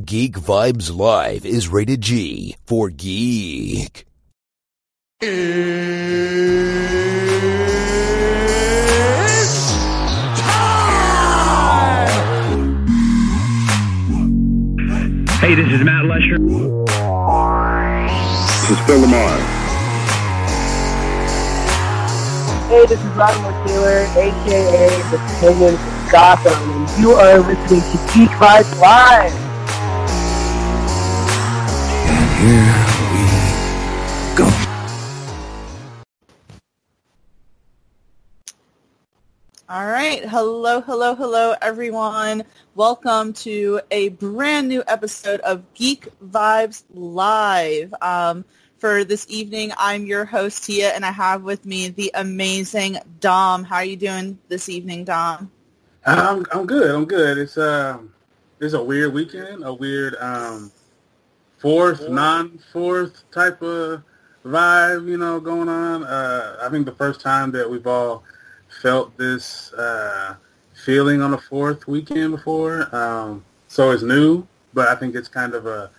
Geek Vibes Live is rated G for geek. It's time! Hey, this is Matt Lesher. This is Phil Lamar. Hey, this is Robin Taylor, a.k.a. the Mcginnis of Gotham, and you are listening to Geek Vibes Live. And here we go. All right. Hello, everyone. Welcome to a brand new episode of Geek Vibes Live. For this evening, I'm your host, Tia, and I have with me the amazing Dom. How are you doing this evening, Dom? I'm good. It's a weird weekend, a weird non-fourth type of vibe, going on. I think the first time that we've all felt this feeling on a fourth weekend before. So it's new, but I think it's kind of a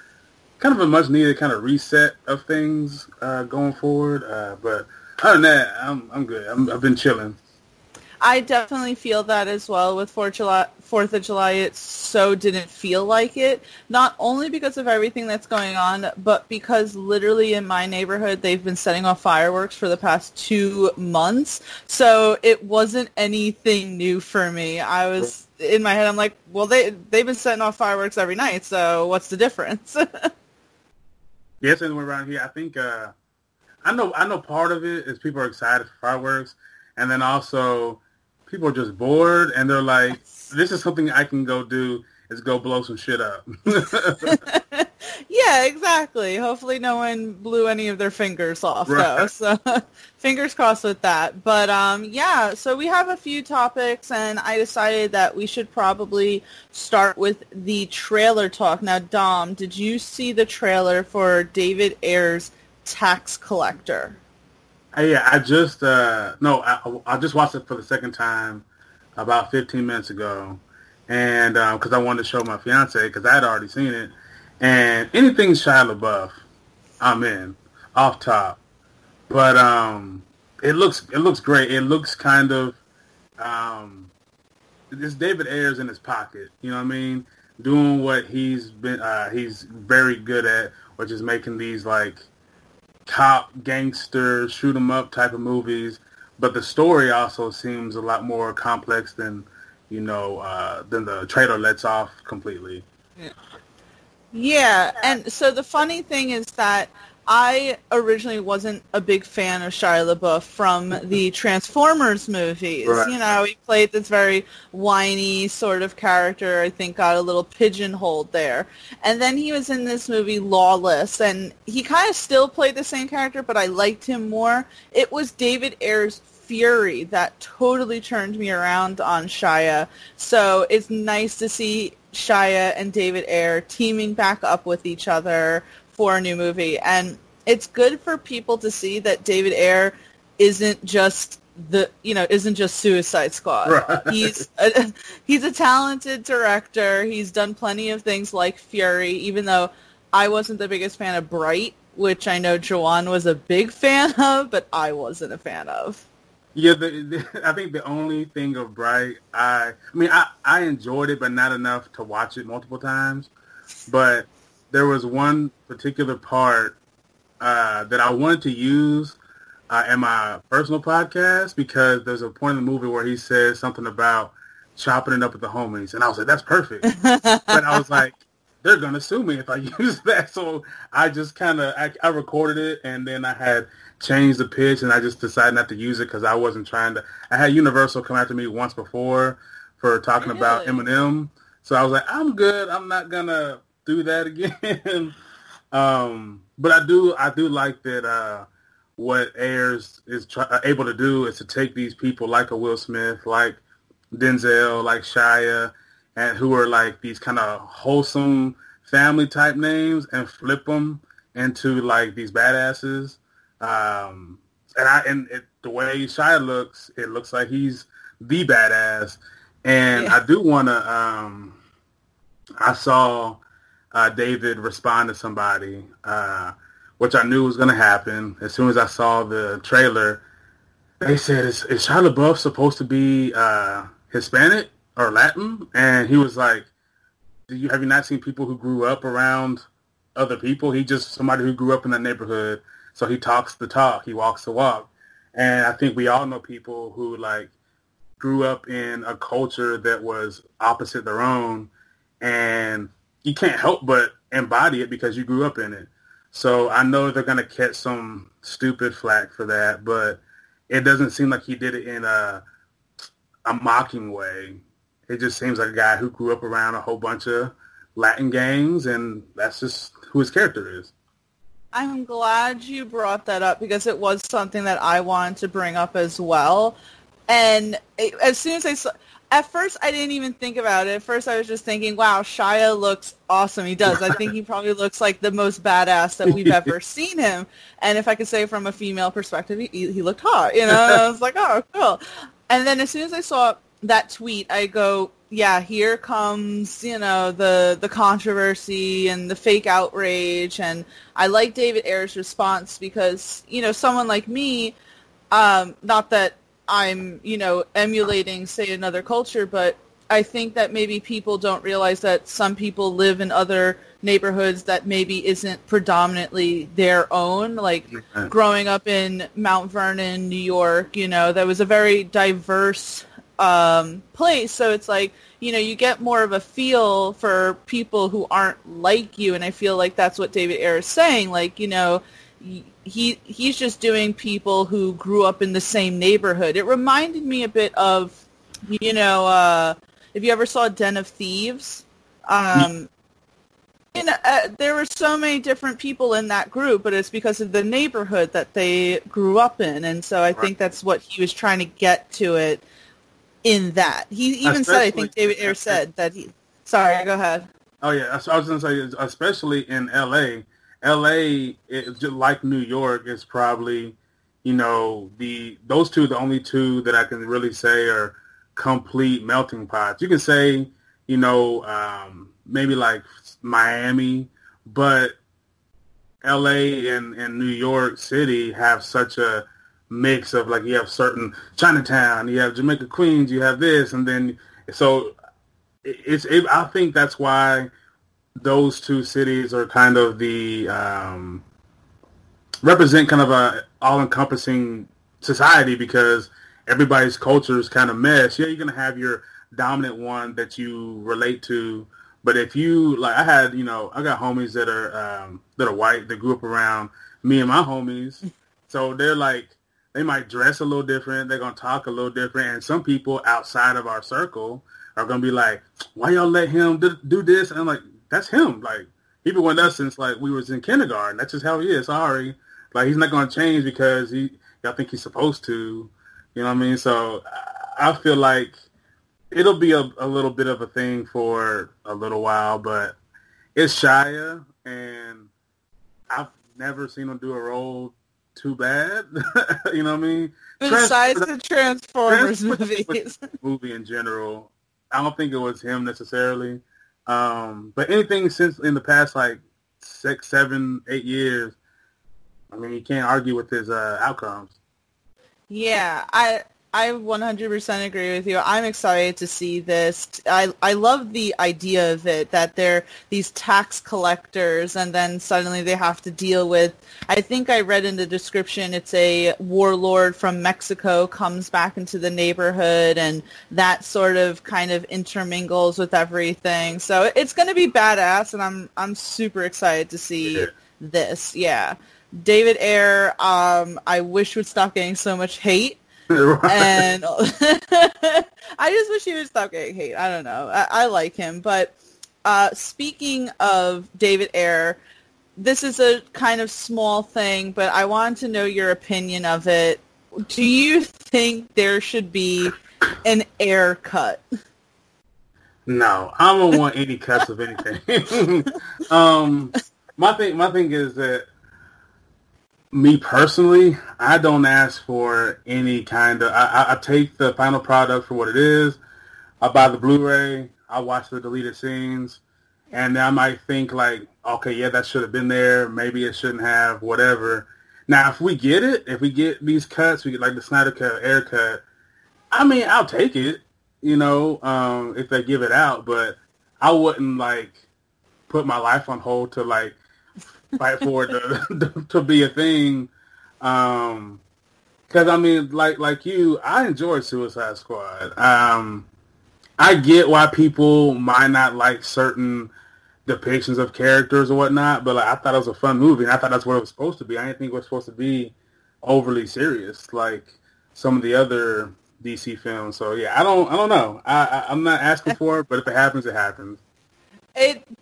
much needed kind of reset of things going forward. But other than that, I'm good. I've been chilling. I definitely feel that as well with 4th of July. It so didn't feel like it, not only because of everything that's going on, but because literally in my neighborhood, they've been setting off fireworks for the past 2 months. So it wasn't anything new for me. I was in my head, I'm like, well, they've been setting off fireworks every night. So what's the difference? Yes, and around here, I think I know part of it is people are excited for fireworks, and then also people are just bored, and they're like, this is something I can go do, is go blow some shit up. Yeah, exactly. Hopefully no one blew any of their fingers off, though. So fingers crossed with that. But, yeah, so we have a few topics, and I decided that we should probably start with the trailer talk. Now, Dom, did you see the trailer for David Ayer's Tax Collector? Yeah, I just watched it for the second time about 15 minutes ago, and because I wanted to show my fiance because I had already seen it, and anything Shia LaBeouf, I'm in off top, but it looks great. It looks kind of this David Ayer's in his pocket, you know what I mean, doing what he's very good at, which is making these like cop gangster shoot 'em up type of movies, but the story also seems a lot more complex than the trailer lets off completely. Yeah, and so the funny thing is that I originally wasn't a big fan of Shia LaBeouf from the Transformers movies. Right. He played this very whiny sort of character, I think got a little pigeonholed there. And then he was in this movie Lawless, and he kind of still played the same character, but I liked him more. It was David Ayer's Fury that totally turned me around on Shia. So it's nice to see Shia and David Ayer teaming back up with each other for a new movie, and it's good for people to see that David Ayer isn't just Suicide Squad. Right. He's a talented director. He's done plenty of things like Fury, even though I wasn't the biggest fan of Bright, which I know Joanne was a big fan of, but I wasn't a fan of. Yeah, I think the only thing of Bright, I enjoyed it, but not enough to watch it multiple times. But there was one particular part that I wanted to use in my personal podcast because there's a point in the movie where he says something about chopping it up with the homies, and I was like, that's perfect. But I was like, they're going to sue me if I use that. So I just I recorded it, and then I had changed the pitch, and I just decided not to use it because I wasn't trying to. I had Universal come after me once before for talking about Eminem. So I was like, I'm good. I'm not going to do that again. But I do like that what Ayers is able to do is to take these people like a Will Smith, like Denzel, like Shia, and who are like these kind of wholesome family type names and flip them into like these badasses. The way Shia looks, it looks like he's the badass. And I do want to. I saw David respond to somebody, which I knew was going to happen. As soon as I saw the trailer, they said, is Shia LaBeouf supposed to be Hispanic or Latin? And he was like, have you not seen people who grew up around other people? He just somebody who grew up in that neighborhood. So he talks the talk. He walks the walk. And I think we all know people who like grew up in a culture that was opposite their own. And you can't help but embody it because you grew up in it. So I know they're going to catch some stupid flack for that, but it doesn't seem like he did it in a mocking way. It just seems like a guy who grew up around a whole bunch of Latin gangs, and that's just who his character is. I'm glad you brought that up because it was something that I wanted to bring up as well. And as soon as I saw... At first, I didn't even think about it. At first, I was just thinking, wow, Shia looks awesome. He does. I think he probably looks like the most badass that we've ever seen him. And if I could say from a female perspective, he looked hot. You know, I was like, oh, cool. And then as soon as I saw that tweet, I go, yeah, here comes, you know, the controversy and the fake outrage. And I like David Ayer's response because, you know, someone like me, not that I'm, you know, emulating, say, another culture, but I think that maybe people don't realize that some people live in other neighborhoods that maybe isn't predominantly their own. Like growing up in Mount Vernon, New York, you know, that was a very diverse place. So it's like, you know, you get more of a feel for people who aren't like you. And I feel like that's what David Ayer is saying. Like, you know, he's just doing people who grew up in the same neighborhood. It reminded me a bit of, you know, if you ever saw Den of Thieves, you know, there were so many different people in that group, but it's because of the neighborhood that they grew up in. And so I think that's what he was trying to get to it in that. He even said, I think David Ayer said that he... Sorry, go ahead. Oh, yeah. I was going to say, especially in L.A., just like New York, is probably, you know, those two, the only two that I can really say are complete melting pots. You can say, you know, maybe like Miami, but LA and New York City have such a mix of, like, you have certain Chinatown, you have Jamaica Queens, you have this, and then, so I think that's why those two cities are kind of the represent kind of a all-encompassing society because everybody's culture is kind of mesh. Yeah, you're gonna have your dominant one that you relate to, but if you like, I got homies that are white that grew up around me and my homies, so they're like, they might dress a little different, they're gonna talk a little different, and some people outside of our circle are gonna be like, why y'all let him do this? And I'm like, that's him. Like, he's been with us since, like, we was in kindergarten. That's just how he is. Sorry. Like, he's not going to change because y'all think he's supposed to. You know what I mean? So I feel like it'll be a little bit of a thing for a little while, but it's Shia, and I've never seen him do a role too bad. You know what I mean? Besides the Transformers movies. Movie in general. I don't think it was him necessarily. But anything since in the past, like 6, 7, 8 years, I mean, you can't argue with his outcomes. Yeah, I 100% agree with you. I'm excited to see this. I love the idea of it, that they're these tax collectors and then suddenly they have to deal with, I think I read in the description, it's a warlord from Mexico comes back into the neighborhood and that sort of kind of intermingles with everything. So it's going to be badass and I'm super excited to see this. Yeah. David Ayer, I wish would stop getting so much hate. And I just wish he would stop getting hate. I don't know. I like him. But speaking of David Ayer, this is a kind of small thing, but I wanted to know your opinion of it. Do you think there should be an Ayer cut? No, I don't want any cuts of anything. My thing is that, me personally, I don't ask for any kind of... I take the final product for what it is. I buy the Blu-ray. I watch the deleted scenes. and I might think like, okay, yeah, that should have been there. Maybe it shouldn't have. Whatever. Now, if we get it, if we get these cuts, we get like the Snyder cut, Ayer cut. I mean, I'll take it. If they give it out, but I wouldn't like put my life on hold to like fight for it to be a thing. Because I mean, like you, I enjoy Suicide Squad. I get why people might not like certain depictions of characters or whatnot, but like, I thought it was a fun movie, and I thought that's what it was supposed to be. I didn't think it was supposed to be overly serious like some of the other DC films. So yeah, I don't know. I'm not asking for it, but if it happens, it happens.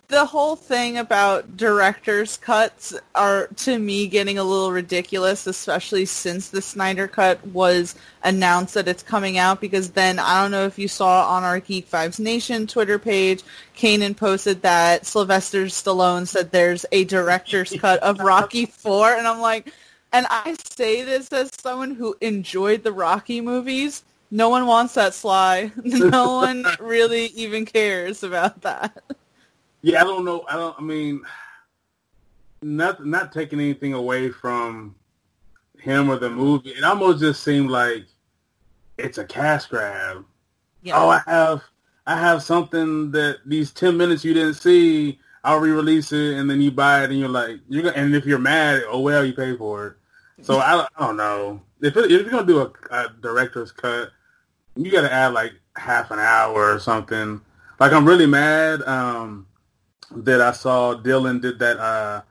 The whole thing about director's cuts are, to me, getting a little ridiculous, especially since the Snyder Cut was announced that it's coming out, because then, I don't know if you saw on our Geek Vibes Nation Twitter page, Kanan posted that Sylvester Stallone said there's a director's cut of Rocky 4, and I'm like, and I say this as someone who enjoyed the Rocky movies, no one wants that, Sly. No one really even cares about that. Yeah, I don't know. I mean, not taking anything away from him or the movie. It almost just seemed like it's a cash grab. Yeah. Oh, I have something that these 10 minutes you didn't see. I'll re-release it, and then you buy it, and you're like, and if you're mad, oh well, you pay for it. So I don't know. If you're gonna do a director's cut, you got to add like half an hour or something. Like, I'm really mad. That I saw Dylan did that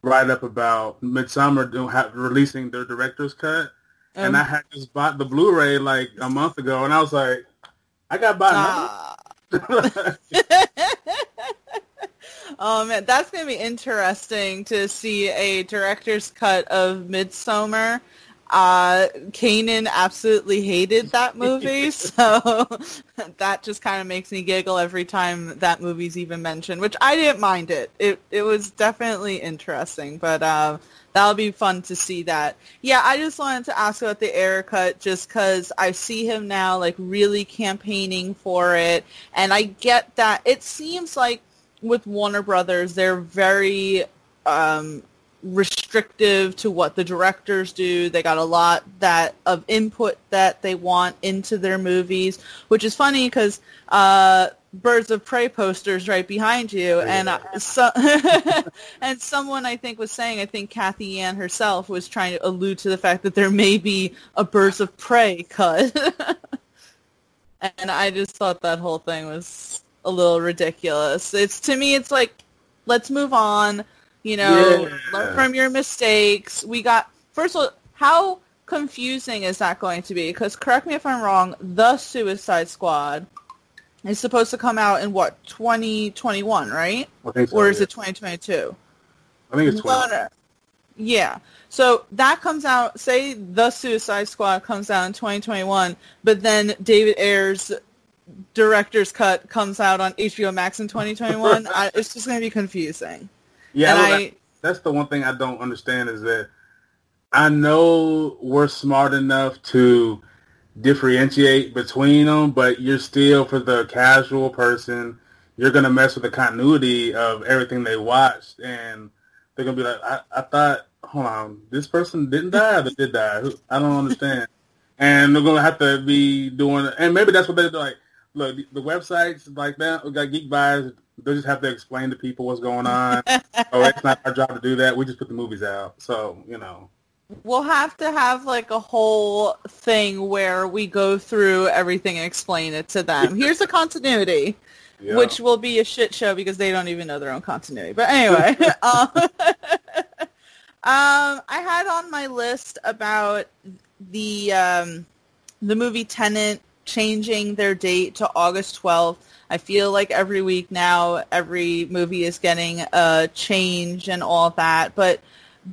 write-up about Midsommar releasing their director's cut. And I had just bought the Blu-ray like a month ago, and I was like, I got bought another. Oh, man, that's going to be interesting to see a director's cut of Midsommar. Kanan absolutely hated that movie, so that just kind of makes me giggle every time that movie's even mentioned, which I didn't mind it. It was definitely interesting, but that'll be fun to see that. Yeah, I just wanted to ask about the Ayer cut just because I see him now like really campaigning for it, and I get that it seems like with Warner Brothers, they're very restrictive to what the directors do. They got a lot of input that they want into their movies, which is funny because Birds of Prey posters right behind you, and and someone I think was saying, I think Kathy Ann herself was trying to allude to the fact that there may be a Birds of Prey cut. And I just thought that whole thing was a little ridiculous. To me, it's like, let's move on. Learn from your mistakes. First of all, how confusing is that going to be? Because, correct me if I'm wrong, The Suicide Squad is supposed to come out in, 2021, right? I think so, or is it 2022? I think it's 2021. Yeah. So that comes out, say The Suicide Squad comes out in 2021, but then David Ayer's director's cut comes out on HBO Max in 2021. It's just going to be confusing. Yeah, that's the one thing I don't understand is that I know we're smart enough to differentiate between them, but you're still, for the casual person, you're going to mess with the continuity of everything they watched, and they're going to be like, I thought, hold on, this person didn't die or they did die? I don't understand. And they're going to have to be doing, and maybe that's what they're like, look, the websites like that, we got Geek Vibes, they just have to explain to people what's going on. Oh, it's not our job to do that. We just put the movies out. So, We'll have to have like a whole thing where we go through everything and explain it to them. Here's the continuity, which will be a shit show because they don't even know their own continuity. But anyway, I had on my list about the movie Tenet changing their date to August 12th. I feel like every week now, every movie is getting a change and all that. But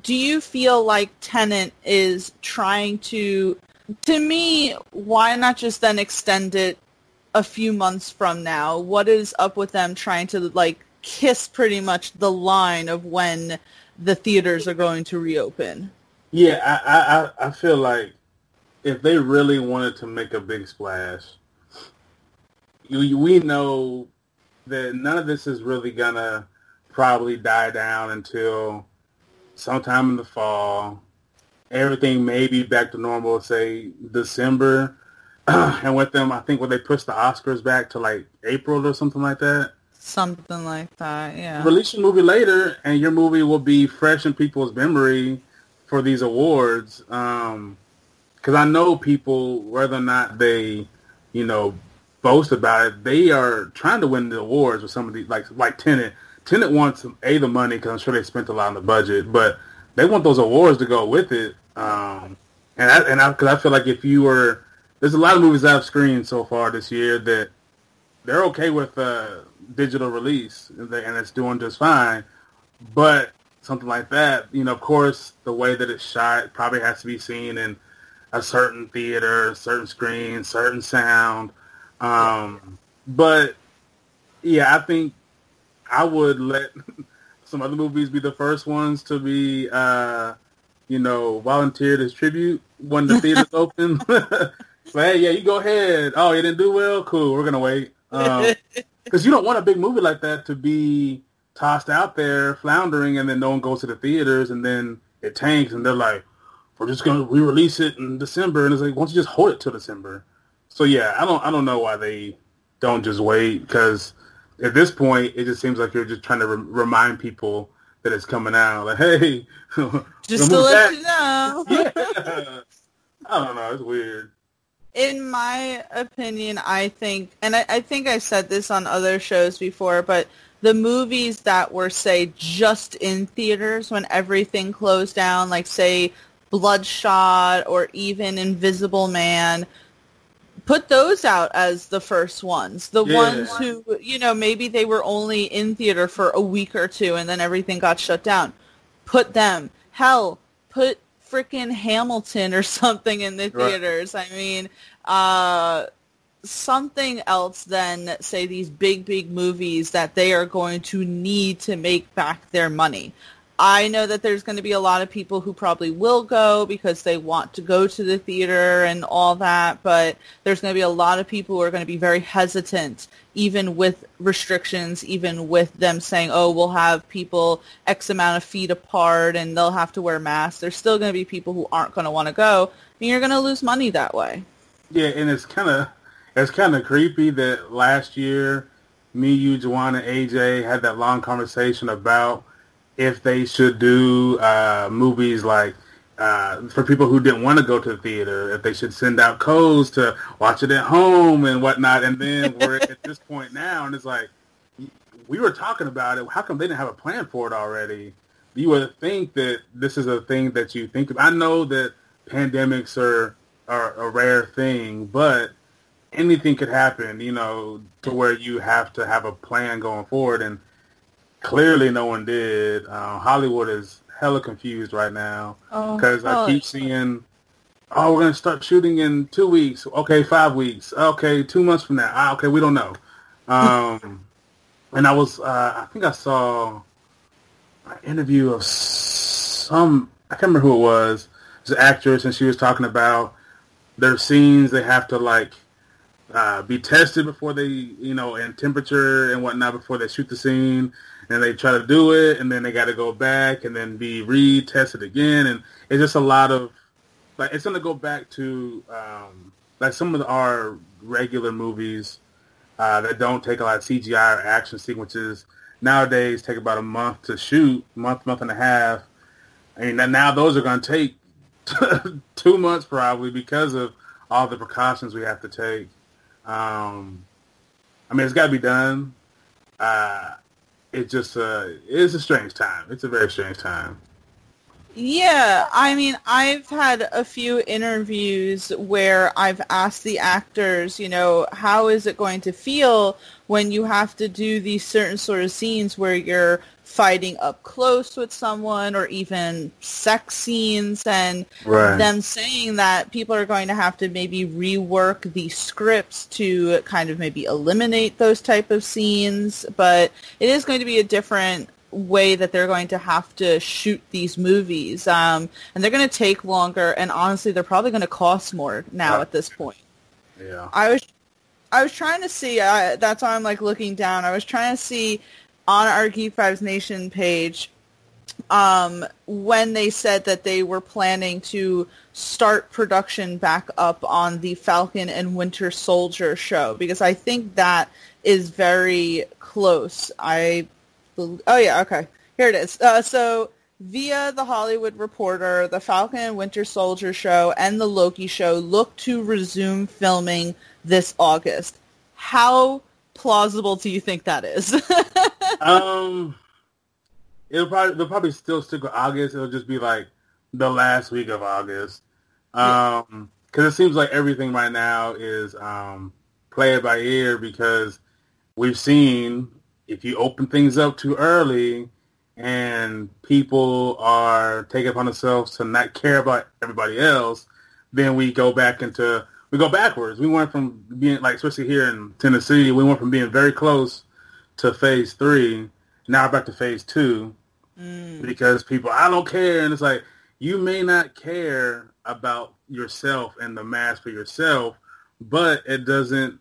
do you feel like Tenet is trying to me, why not just then extend it a few months from now? What is up with them trying to, like, kiss pretty much the line of when the theaters are going to reopen? Yeah, I feel like if they really wanted to make a big splash, we know that none of this is really gonna probably die down until sometime in the fall. Everything may be back to normal, say December. And with them, I think when they pushed the Oscars back to like April or something like that. Something like that, yeah. Release your movie later, and your movie will be fresh in people's memory for these awards. Because I know people, whether or not they, boast about it, they are trying to win the awards with some of these, like Tenet. Tenet wants the money because I'm sure they spent a lot on the budget, but they want those awards to go with it. Because I feel like there's a lot of movies I've screened so far this year that they're okay with digital release, and it's doing just fine. But something like that, of course, the way that it's shot probably has to be seen in a certain theater, certain screen, certain sound. But yeah, I think I would let some other movies be the first ones to be, volunteered as tribute when the theater's open. But hey, yeah, you go ahead. Oh, you didn't do well? Cool, we're going to wait. Because you don't want a big movie like that to be tossed out there, floundering, and then no one goes to the theaters, and then it tanks, and they're like, we're just going to re-release it in December. And it's like, why don't you just hold it till December? So, yeah, I don't know why they don't just wait, because at this point, it just seems like you're just trying to remind people that it's coming out. Like, hey, just to let you know. Yeah. I don't know. It's weird. In my opinion, I think, and I think I've said this on other shows before, but the movies that were, say, just in theaters when everything closed down, like, say, Bloodshot or even Invisible Man, put those out as the first ones. The ones who, maybe they were only in theater for a week or two and then everything got shut down. Put them. Hell, put freaking Hamilton or something in the theaters. Right. I mean, something else than, say, these big movies that they are going to need to make back their money. I know that there's going to be a lot of people who probably will go because they want to go to the theater and all that, but there's going to be a lot of people who are going to be very hesitant, even with restrictions, even with them saying, oh, we'll have people X amount of feet apart and they'll have to wear masks. There's still going to be people who aren't going to want to go, and you're going to lose money that way. Yeah, and it's kind of creepy that last year, me, you, Juwan, and AJ had that long conversation about if they should do movies like for people who didn't want to go to the theater, if they should send out codes to watch it at home and whatnot. And then we're at this point now, and it's like, we were talking about it. How come they didn't have a plan for it already? You would think that this is a thing that you think of. I know that pandemics are a rare thing, but anything could happen, to where you have to have a plan going forward. And clearly no one did. Hollywood is hella confused right now because I keep seeing, we're going to start shooting in 2 weeks. Okay, 5 weeks. Okay, 2 months from now. Okay, we don't know. And I think I saw an interview of I can't remember who it was. It was an actress, and she was talking about their scenes. They have to be tested before they, in temperature and whatnot before they shoot the scene. And they try to do it, and then they got to go back and then be retested again. And it's just a lot of, it's going to go back to, some of our regular movies that don't take a lot of CGI or action sequences. Nowadays, take about a month to shoot, month and a half. And now those are going to take 2 months probably because of all the precautions we have to take. It's got to be done. It's just it's a strange time. It's a very strange time. Yeah, I've had a few interviews where I've asked the actors, how is it going to feel when you have to do these certain sort of scenes where you're fighting up close with someone or even sex scenes, and them saying that people are going to have to maybe rework the scripts to kind of maybe eliminate those type of scenes, but it is going to be a different way that they're going to have to shoot these movies, and they're going to take longer, and honestly they're probably going to cost more now at this point. Yeah. I was trying to see, that's why I'm like looking down. I was trying to see on our Geek Vibes Nation page when they said that they were planning to start production back up on the Falcon and Winter Soldier show, because I think that is very close. Oh yeah, okay. Here it is. So via The Hollywood Reporter, the Falcon and Winter Soldier show and the Loki show look to resume filming this August. How plausible do you think that is? They'll probably still stick with August. It'll just be like the last week of August. Because it seems like everything right now is play it by ear, because we've seen if you open things up too early and people are taking upon themselves to not care about everybody else, then we go backwards. We went from being, like, especially here in Tennessee, we went from being very close to phase 3, now we're back to phase 2, because people, I don't care. And it's like, you may not care about yourself and the mask for yourself, but it doesn't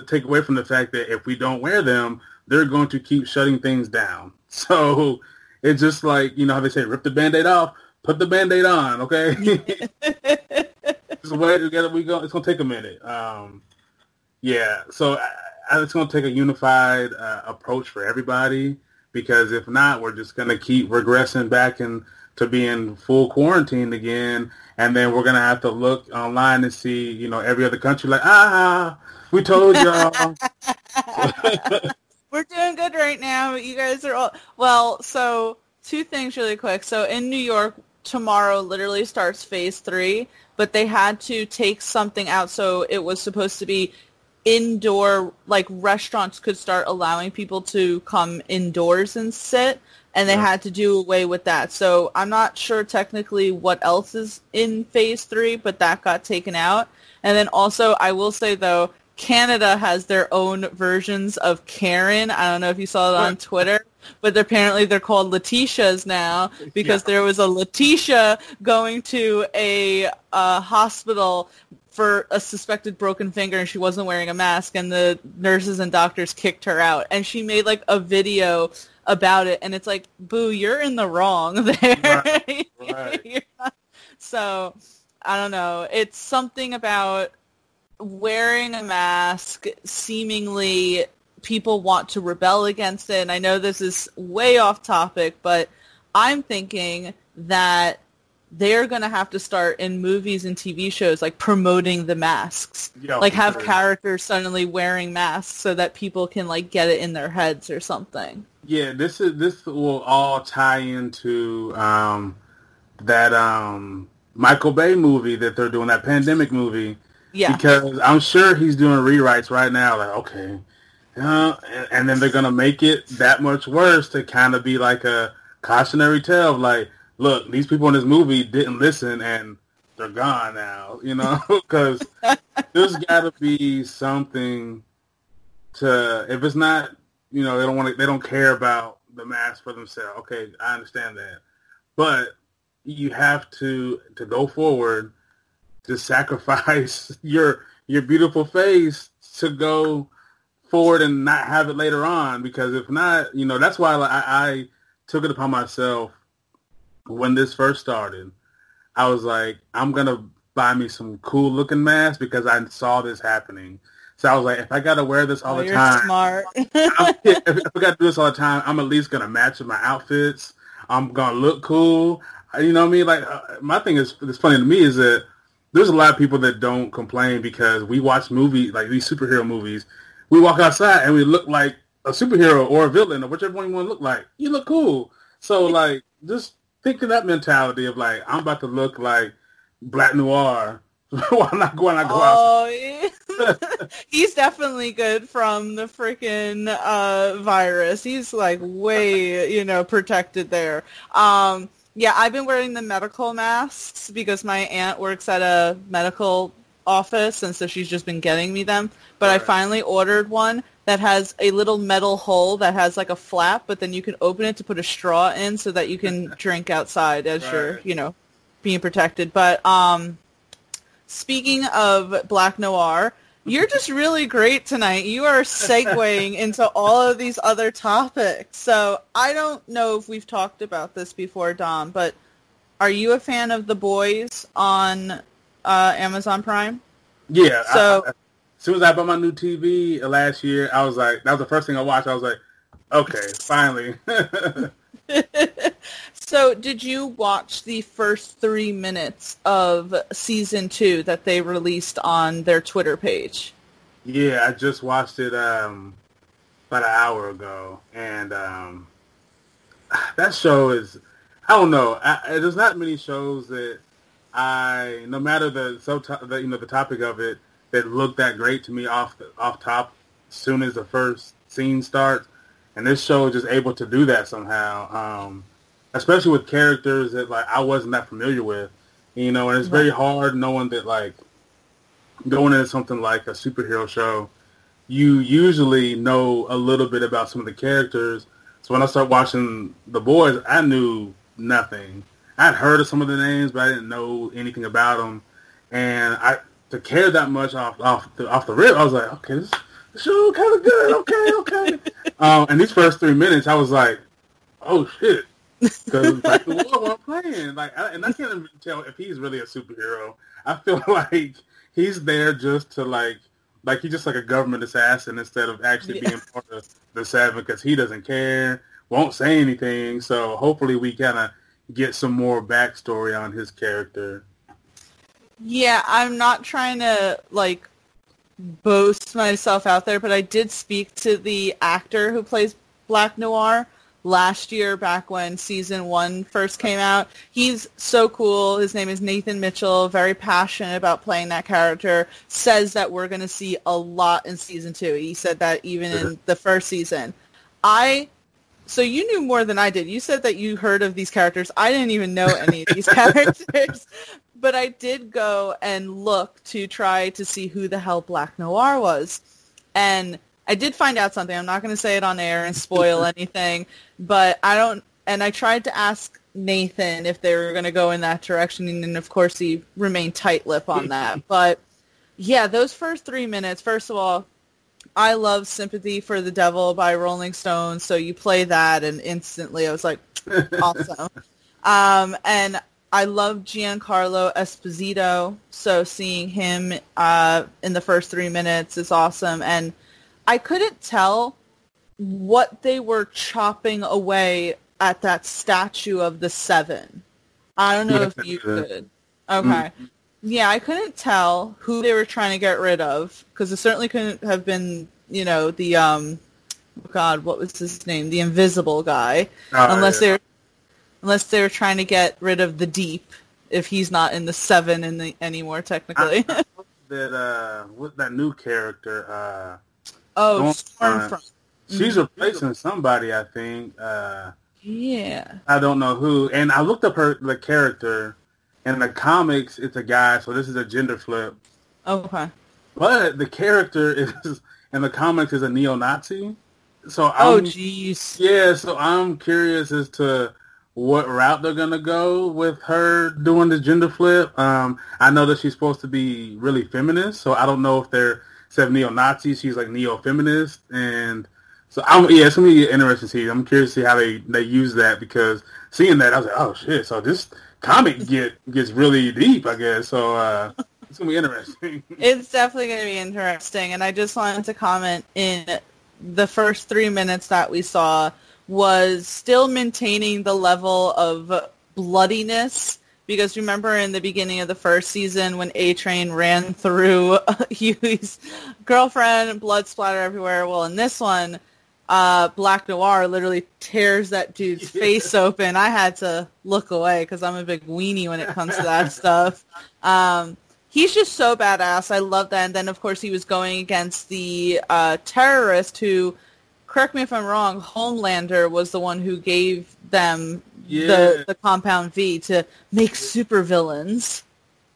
take away from the fact that if we don't wear them, they're going to keep shutting things down. So it's just like, you know how they say, rip the Band-Aid off, put the Band-Aid on, okay? It's going to take a minute. Yeah, so it's going to take a unified approach for everybody, because if not, we're just going to keep regressing back into being full quarantined again, and then we're going to have to look online and see, you know, every other country like, we told y'all. We're doing good right now. You guys are all... Well, so 2 things really quick. So in New York, tomorrow literally starts phase 3, but they had to take something out. So it was supposed to be indoor, like restaurants could start allowing people to come indoors and sit, and they had to do away with that. So I'm not sure technically what else is in phase 3, but that got taken out. And then also, I will say though, Canada has their own versions of Karen. I don't know if you saw that on Twitter, but apparently they're called Letitias now, because there was a Letitia going to a hospital for a suspected broken finger, and she wasn't wearing a mask, and the nurses and doctors kicked her out. And she made like a video about it, and it's like, boo, you're in the wrong there. Right. So, I don't know. It's something about wearing a mask, seemingly people want to rebel against it. And I know this is way off topic, but I'm thinking that they're going to have to start in movies and TV shows, like promoting the masks. Yeah, like have characters suddenly wearing masks so that people can like get it in their heads or something. Yeah, this will all tie into that Michael Bay movie that they're doing, that pandemic movie. Yeah. Because I'm sure he's doing rewrites right now, like, okay. And then they're going to make it that much worse to kind of be like a cautionary tale of like, look, these people in this movie didn't listen and they're gone now, you know? Because there's got to be something to, if it's not, you know, they don't care about the mask for themselves. Okay, I understand that. But you have to go forward, to sacrifice your beautiful face to go forward and not have it later on, because if not, you know, that's why I took it upon myself when this first started. I was like, I'm going to buy me some cool looking masks because I saw this happening. So I was like, if I got to wear this all the time, you're smart. if I got to do this all the time, I'm at least going to match with my outfits. I'm going to look cool. You know what I mean? Like, my thing is, it's funny to me is that there's a lot of people that don't complain because we watch movies, like these superhero movies. We walk outside and we look like a superhero or a villain or whichever one you want to look like. You look cool. So, like, just think of that mentality of, like, I'm about to look like Black Noir when I go out. Oh, yeah. He's definitely good from the freaking virus. He's, like, way, you know, protected there. Yeah, I've been wearing the medical masks because my aunt works at a medical office, and so she's just been getting me them. But I finally ordered one that has a little metal hole that has like a flap, but then you can open it to put a straw in so that you can drink outside as you're, you know, being protected. But speaking of Black Noir, You're just really great tonight. You are segueing into all of these other topics. So I don't know if we've talked about this before, Dom, but are you a fan of The Boys on Amazon Prime? Yeah. So as soon as I bought my new TV last year, I was like, that was the first thing I watched. I was like, okay, finally. So did you watch the first 3 minutes of season 2 that they released on their Twitter page? Yeah, I just watched it about an hour ago, and that show is, I don't know. There's not many shows that no matter the topic of it, that look that great to me off top as soon as the first scene starts, and this show is just able to do that somehow. Especially with characters that like I wasn't that familiar with, and it's very hard knowing that like going into something like a superhero show, you usually know a little bit about some of the characters. So when I started watching The Boys, I knew nothing. I'd heard of some of the names, but I didn't know anything about them. And to care that much off the rip, I was like, okay, this show kind of good. Okay. And these first 3 minutes, I was like, oh shit. Because like the war I'm playing, like, and I can't even tell if he's really a superhero. I feel like he's there just to like he's just like a government assassin instead of actually being part of the Seven, because he doesn't care, won't say anything. So hopefully we kind of get some more backstory on his character. Yeah, I'm not trying to like boast myself out there, but I did speak to the actor who plays Black Noir last year, back when season 1 first came out. He's so cool. His name is Nathan Mitchell, very passionate about playing that character, says that we're going to see a lot in season 2. He said that even in the first season. So you knew more than I did. You said that you heard of these characters. I didn't even know any of these characters. But I did go and look to try to see who the hell Black Noir was. And I did find out something. I'm not going to say it on air and spoil anything, but I tried to ask Nathan if they were going to go in that direction, and of course he remained tight-lipped on that. But yeah, those first 3 minutes, first of all, I love Sympathy for the Devil by Rolling Stones, so you play that and instantly I was like, awesome. And I love Giancarlo Esposito, so seeing him in the first 3 minutes is awesome. And I couldn't tell what they were chopping away at that statue of the Seven. I don't know if you could. Okay. Mm-hmm. Yeah, I couldn't tell who they were trying to get rid of, because it certainly couldn't have been, the, what was his name? The Invisible Guy. Unless they were trying to get rid of the Deep, if he's not in the Seven anymore, technically. I that, with that new character, Stormfront. She's replacing somebody, I think. Yeah. I don't know who. And I looked up the character. In the comics, it's a guy, so this is a gender flip. Okay. But the character in the comics is a neo-Nazi. So jeez. Yeah, so I'm curious as to what route they're going to go with her doing the gender flip. I know that she's supposed to be really feminist, so I don't know if they're instead of neo-Nazi, she's like neo-feminist, and so it's gonna be interesting to see. I'm curious to see how they use that, because seeing that I was like, oh shit! So this comic gets really deep, I guess. So it's gonna be interesting. It's definitely gonna be interesting, and I just wanted to comment in the first 3 minutes that we saw was still maintaining the level of bloodiness. Because remember in the beginning of the first season when A-Train ran through Huey's girlfriend, blood splatter everywhere. Well, in this one, Black Noir literally tears that dude's face open. I had to look away because I'm a big weenie when it comes to that stuff. He's just so badass. I love that. And then, of course, he was going against the terrorist who, correct me if I'm wrong, Homelander was the one who gave them the Compound V to make supervillains.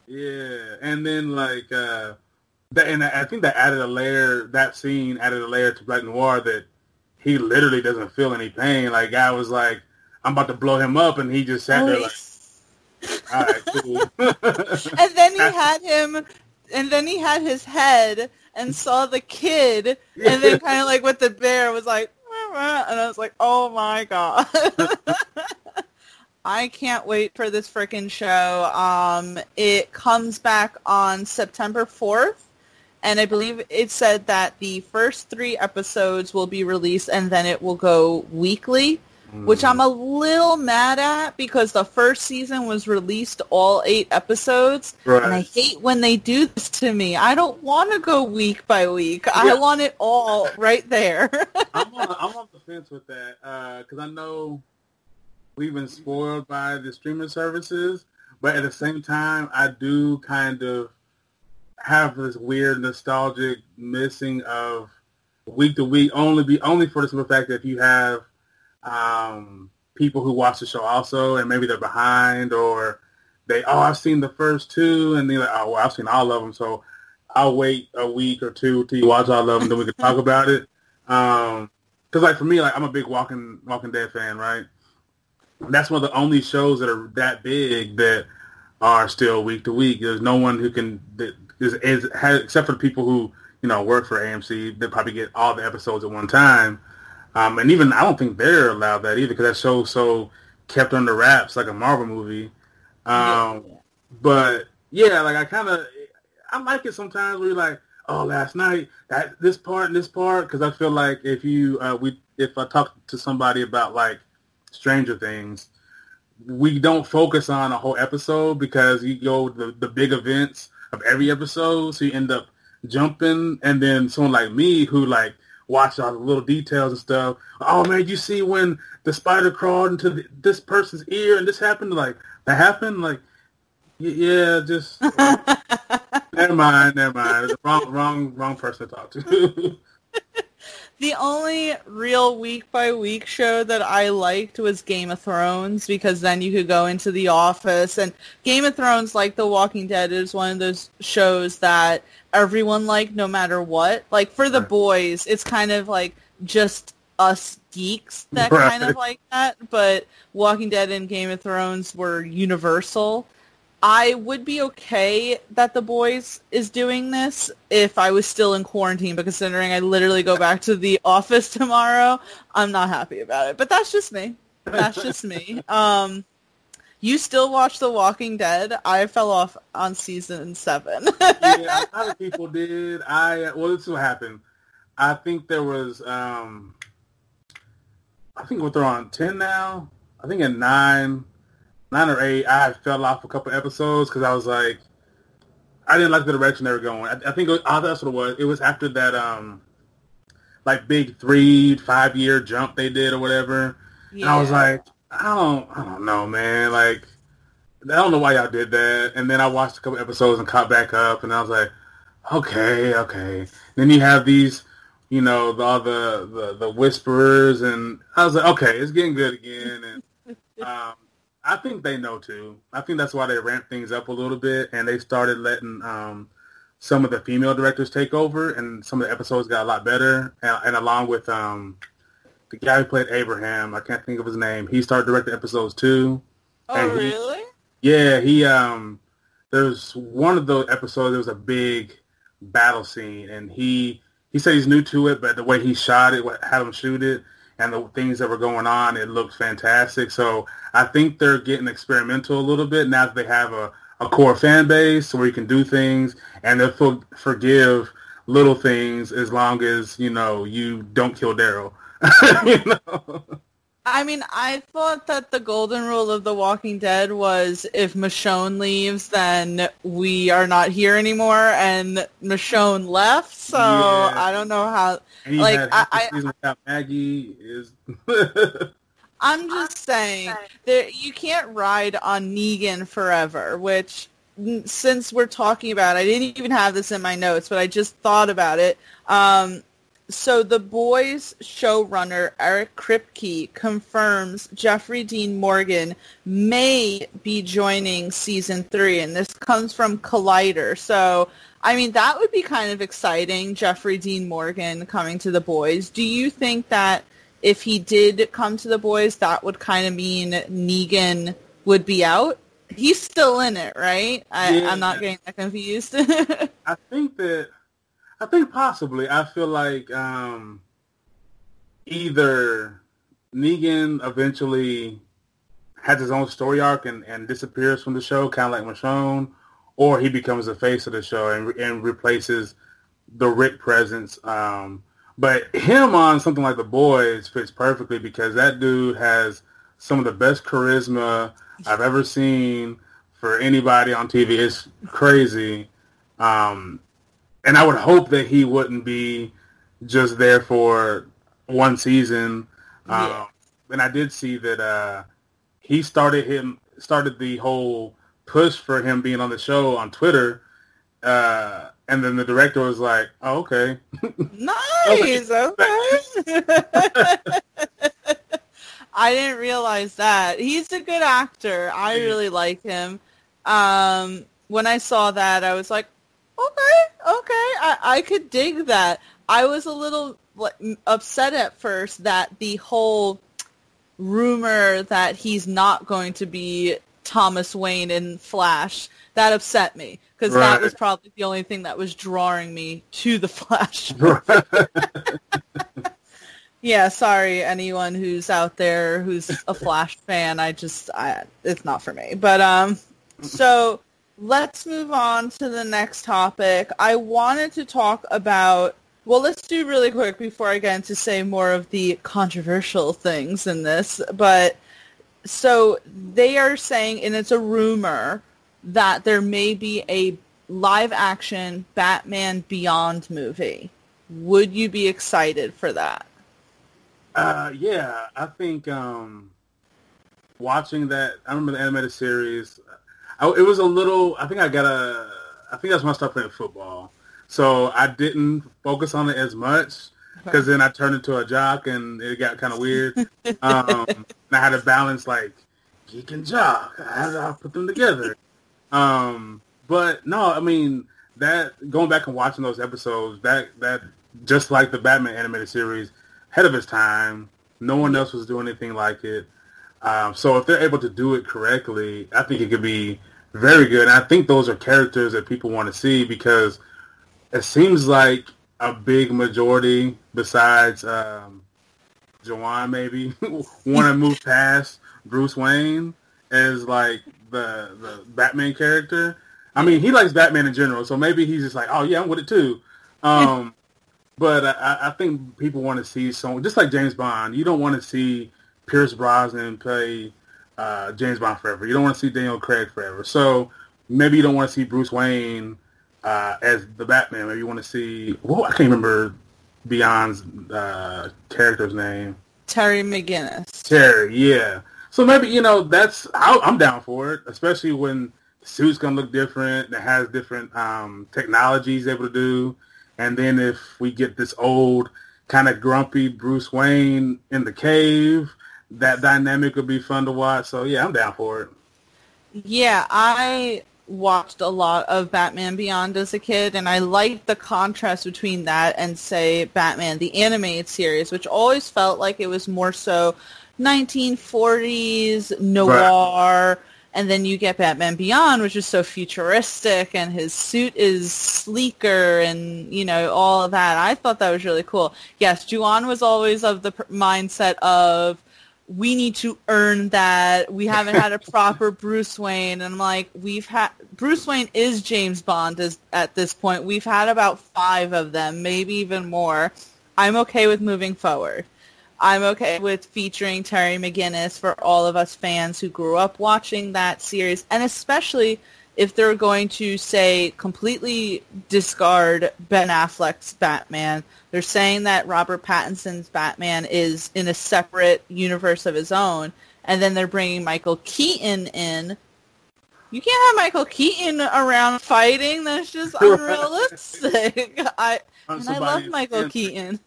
Yeah, and then and I think that scene added a layer to Black Noir that he literally doesn't feel any pain. Like, guy was like, I'm about to blow him up, and he just sat there like, all right, cool. And then he had his head and saw the kid, and then kind of like with the bear was like, and I was like, oh my God. I can't wait for this frickin' show. It comes back on September 4th, and I believe it said that the first 3 episodes will be released, and then it will go weekly, which I'm a little mad at because the first season was released all 8 episodes, right. And I hate when they do this to me. I don't want to go week by week. I want it all right there. I'm on the fence with that because I know we've been spoiled by the streaming services, but at the same time, I do kind of have this weird nostalgic missing of week to week only for the simple fact that if you have people who watch the show also, and maybe they're behind, or I've seen the first 2, and they're like, oh, well, I've seen all of them, so I'll wait a week or 2 till you watch all of them, then we can talk about it. Because, like, for me, like, I'm a big Walking Dead fan, right? That's one of the only shows that are that big that are still week to week. There's no one who can, except for the people who, work for AMC, they probably get all the episodes at one time. And even I don't think they're allowed that either because that show's so kept under wraps like a Marvel movie. But yeah, like I like it sometimes where you're like, oh, last night this part and this part, because I feel like if I talk to somebody about like Stranger Things, we don't focus on a whole episode because you go the big events of every episode, so you end up jumping, and then someone like me who like watch all the little details and stuff. Oh man, you see when the spider crawled into this person's ear and this happened? Like that happened? Like yeah, just never mind. Wrong person to talk to. The only real week-by-week show that I liked was Game of Thrones because then you could go into the office. And Game of Thrones, like The Walking Dead, is one of those shows that everyone liked no matter what. Like, for the boys, it's kind of like just us geeks that kind of like that. But Walking Dead and Game of Thrones were universal. I would be okay that The Boys is doing this if I was still in quarantine, but considering I literally go back to the office tomorrow, I'm not happy about it. But that's just me. You still watch The Walking Dead? I fell off on season 7. Yeah, a lot of people did. This is what happened. I think there was, I think they're on 10 now. I think at 9 or 8, I fell off a couple episodes because I was like, I didn't like the direction they were going. I think that's what it was. It was after that, like big 3-5 year jump they did or whatever. Yeah. And I was like, I don't know, man. Like, I don't know why y'all did that. And then I watched a couple episodes and caught back up, and I was like, okay. Then you have these, all the whisperers, and I was like, okay, it's getting good again. And I think they know, too. I think that's why they ramped things up a little bit, and they started letting some of the female directors take over, and some of the episodes got a lot better. And along with the guy who played Abraham, I can't think of his name, he started directing episodes, too. Oh, really? Yeah, there's one of those episodes, there was a big battle scene, and he said he's new to it, but the way he shot it, had him shoot it, and the things that were going on, it looked fantastic. So I think they're getting experimental a little bit now that they have a core fan base where you can do things, and they'll forgive little things as long as, you don't kill Daryl. I mean, I thought that the golden rule of The Walking Dead was if Michonne leaves, then we are not here anymore, and Michonne left, so yeah. I don't know how. And like, without Maggie is. I'm just saying that you can't ride on Negan forever, which, since we're talking about it, I didn't even have this in my notes, but I just thought about it. So The Boys showrunner Eric Kripke confirms Jeffrey Dean Morgan may be joining season 3, and this comes from Collider. So, I mean, that would be kind of exciting, Jeffrey Dean Morgan coming to The Boys. Do you think that if he did come to The Boys, that would kind of mean Negan would be out? He's still in it, right? I'm not getting that confused. I think that I think possibly. I feel like either Negan eventually has his own story arc and disappears from the show, kind of like Michonne, or he becomes the face of the show and replaces the Rick presence. But him on something like The Boys fits perfectly because that dude has some of the best charisma I've ever seen for anybody on TV. It's crazy. And I would hope that he wouldn't be just there for one season. And I did see that he started the whole push for him being on the show on Twitter. And then the director was like, "Oh, okay." Nice. Okay. I didn't realize that. He's a good actor. I really like him. When I saw that, I was like, okay, I could dig that. I was a little upset at first that the whole rumor that he's not going to be Thomas Wayne in Flash, that upset me because that was probably the only thing that was drawing me to the Flash. Yeah, sorry, anyone who's out there who's a Flash fan. It's not for me. But so let's move on to the next topic. I wanted to talk about. Well, let's do really quick before I get into say more of the controversial things in this. But so they are saying, and it's a rumor, that there may be a live-action Batman Beyond movie. Would you be excited for that? Yeah, I think watching that, I remember the animated series, it was a little, I think that's when I started playing football. So I didn't focus on it as much because then I turned into a jock and it got kind of weird. And I had to balance like geek and jock. I had to put them together. But no, I mean, that going back and watching those episodes, that just like the Batman animated series, ahead of its time. No one else was doing anything like it. So if they're able to do it correctly, I think it could be very good. And I think those are characters that people want to see because it seems like a big majority, besides Jawan maybe, want to move past Bruce Wayne as like the Batman character. I mean, he likes Batman in general, so maybe he's just like, oh yeah, I'm with it too. But I think people want to see someone, just like James Bond. You don't want to see Pierce Brosnan play James Bond forever. You don't want to see Daniel Craig forever. So maybe you don't want to see Bruce Wayne as the Batman. Maybe you want to see, I can't remember Beyond's character's name. Terry McGinnis. Terry, yeah. So maybe, I'm down for it, especially when the suit's going to look different. It has different technologies able to do. And then if we get this old, kind of grumpy Bruce Wayne in the cave, that dynamic would be fun to watch. So, yeah, I'm down for it. Yeah, I watched a lot of Batman Beyond as a kid, and I liked the contrast between that and, say, Batman, the animated series, which always felt like it was more so 1940s noir. And then you get Batman Beyond, which is so futuristic, and his suit is sleeker and, all of that. I thought that was really cool. Yes, Juwan was always of the mindset of, we need to earn that. We haven't had a proper Bruce Wayne. And I'm like, Bruce Wayne is James Bond at this point. We've had about 5 of them, maybe even more. I'm okay with moving forward. I'm okay with featuring Terry McGinnis for all of us fans who grew up watching that series, and especially if they're going to, say, completely discard Ben Affleck's Batman. They're saying that Robert Pattinson's Batman is in a separate universe of his own, and then they're bringing Michael Keaton in. You can't have Michael Keaton around fighting. That's just unrealistic. I love Michael Keaton.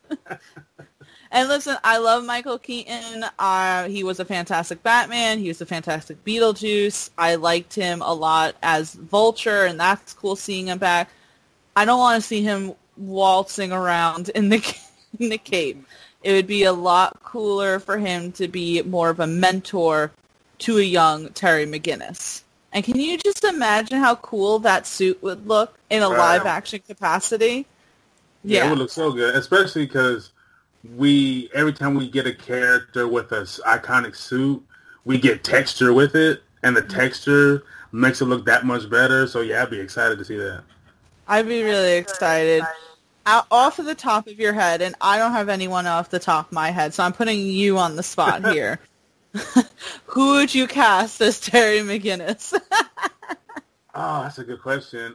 And listen, I love Michael Keaton. He was a fantastic Batman. He was a fantastic Beetlejuice. I liked him a lot as Vulture, and that's cool seeing him back. I don't want to see him waltzing around in the cape. It would be a lot cooler for him to be more of a mentor to a young Terry McGinnis. And can you just imagine how cool that suit would look in a live-action capacity? Yeah, it would look so good, especially because every time we get a character with an iconic suit, we get texture with it, and the texture makes it look that much better. So yeah, I'd be excited to see that. I'd be really excited. Off of the top of your head, and I don't have anyone off the top of my head, so I'm putting you on the spot here. Who would you cast as Terry McGinnis? Oh, that's a good question.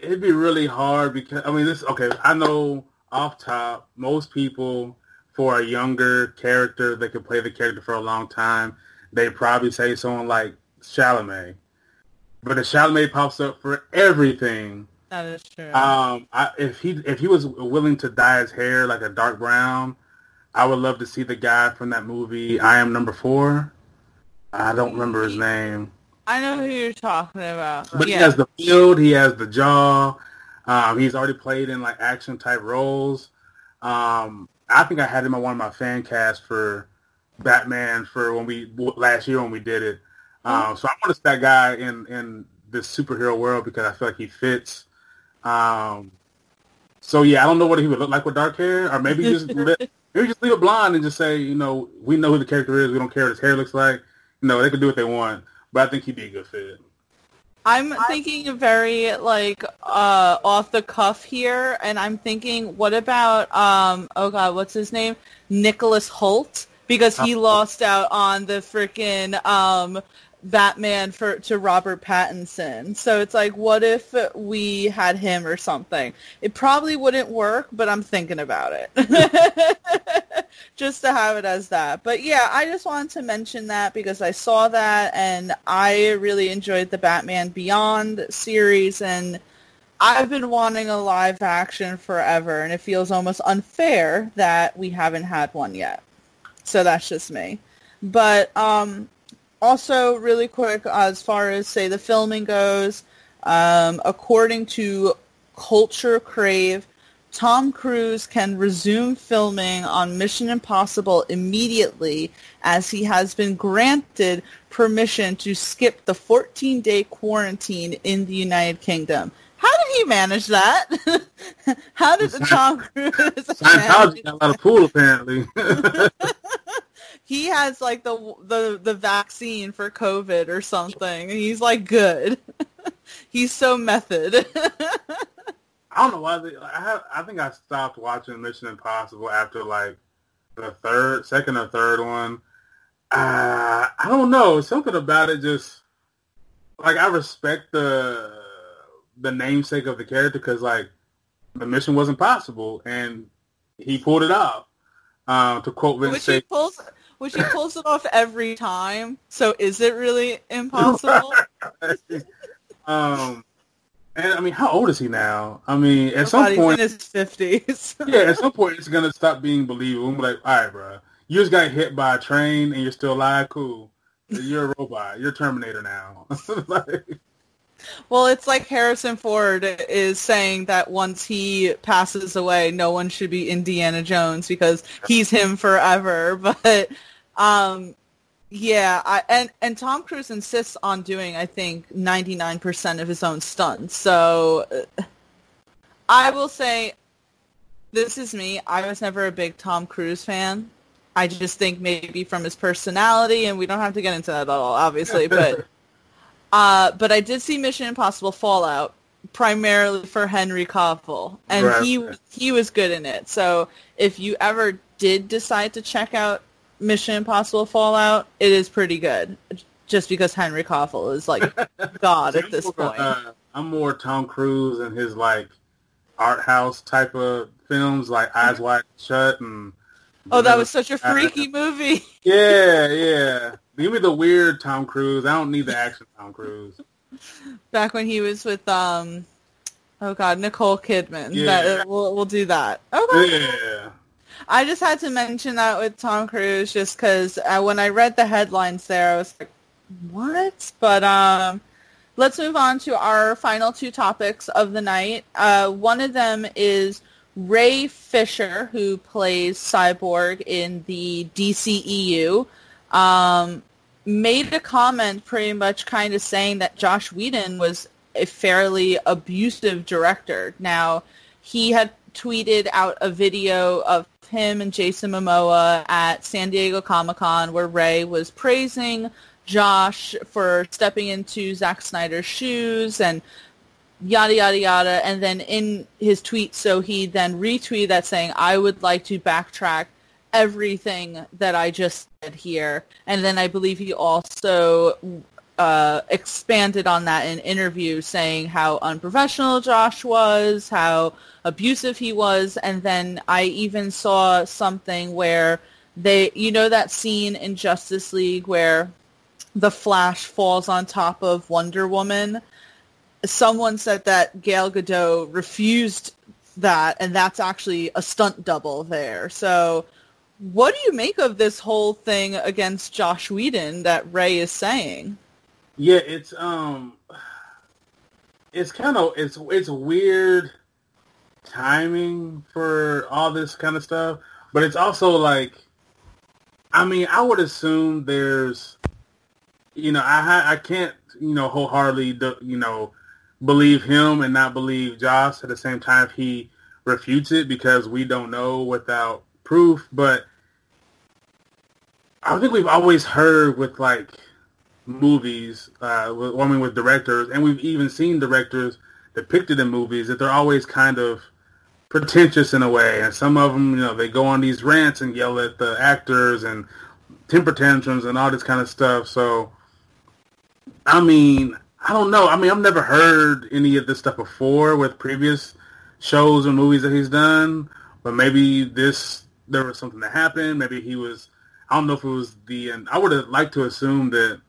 It'd be really hard because, I know off top, most people, for a younger character that could play the character for a long time, they probably say someone like Chalamet. But if Chalamet pops up for everything, that is true. If he was willing to dye his hair like a dark brown, I would love to see the guy from that movie, I Am Number 4. I don't remember his name. I know who you're talking about. But yeah. He has the build, he has the jaw. He's already played in like action type roles. I think I had him on one of my fan casts for Batman for last year when we did it. So I want to see that guy in this superhero world because I feel like he fits. So yeah, I don't know what he would look like with dark hair, or maybe just leave it blonde and just say, we know who the character is. We don't care what his hair looks like. They can do what they want, but I think he'd be a good fit. I'm thinking very off the cuff here, and I'm thinking, what about what's his name? Nicholas Hoult, because he lost out on the freaking Batman to Robert Pattinson. So it's like, what if we had him or something? It probably wouldn't work, but I'm thinking about it. Just to have it as that. But yeah, I just wanted to mention that because I saw that and I really enjoyed the Batman Beyond series, and I've been wanting a live action forever, and it feels almost unfair that we haven't had one yet. So that's just me. But also, really quick, as far as, say, the filming goes, according to Culture Crave, Tom Cruise can resume filming on Mission Impossible immediately as he has been granted permission to skip the 14-day quarantine in the United Kingdom. How did he manage that? How did Tom Cruise Scientology got a lot of pool, apparently. He has, like, the vaccine for COVID or something. He's, like, good. He's so method. I don't know why. I think I stopped watching Mission Impossible after, like, the second or third one. I don't know. Something about it just, like, I respect the namesake of the character because, like, the mission wasn't possible, and he pulled it off. To quote Vince, which he pulls it off every time. So is it really impossible? And I mean, how old is he now? I mean, at some point, he's in his 50s. Yeah, at some point, it's gonna stop being believable. I'm like, all right, bro, you just got hit by a train and you're still alive. Cool, you're a robot. You're Terminator now. Well, it's like Harrison Ford is saying that once he passes away, no one should be Indiana Jones because he's him forever. But yeah, and Tom Cruise insists on doing, I think, 99% of his own stunts. So I will say, this is me. I was never a big Tom Cruise fan. I just think maybe from his personality, and we don't have to get into that at all, obviously, but I did see Mission Impossible Fallout primarily for Henry Cavill, and right. he was good in it. So if you ever did decide to check out Mission Impossible Fallout, it is pretty good, just because Henry Cavill is like God at this point. I'm more Tom Cruise and his like art house type of films, like Eyes Wide Shut and. Oh, that was such a freaky movie. Yeah. Give me the weird Tom Cruise. I don't need the action Tom Cruise. Back when he was with Nicole Kidman. Yeah. We'll do that. Okay. Yeah. I just had to mention that with Tom Cruise just because when I read the headlines there, I was like, what? But let's move on to our final two topics of the night. One of them is Ray Fisher, who plays Cyborg in the DCEU, made a comment pretty much kind of saying that Joss Whedon was a fairly abusive director. Now, he had tweeted out a video of him and Jason Momoa at San Diego Comic-Con where Ray was praising Josh for stepping into Zack Snyder's shoes and yada, yada, yada. And then in his tweet, so he then retweeted that saying, I would like to backtrack everything that I just said here. And then I believe he also expanded on that in an interview saying how unprofessional Josh was, how abusive he was. And then I even saw something where they, you know that scene in Justice League where the Flash falls on top of Wonder Woman? Someone said that Gal Gadot refused that, and that's actually a stunt double there. So what do you make of this whole thing against Joss Whedon that Ray is saying? Yeah, it's weird timing for all this kind of stuff, but it's also like, I mean, I would assume there's, I can't, wholeheartedly, believe him and not believe Joss at the same time he refutes it because we don't know without proof. But I think we've always heard with like movies, with directors, and we've even seen directors depicted in movies that they're always kind of pretentious in a way, and some of them, they go on these rants and yell at the actors and temper tantrums and all this kind of stuff. So, I mean, I don't know. I mean, I've never heard any of this stuff before with previous shows or movies that he's done, but maybe there was something that happened. Maybe he was, I don't know if it was I would have liked to assume that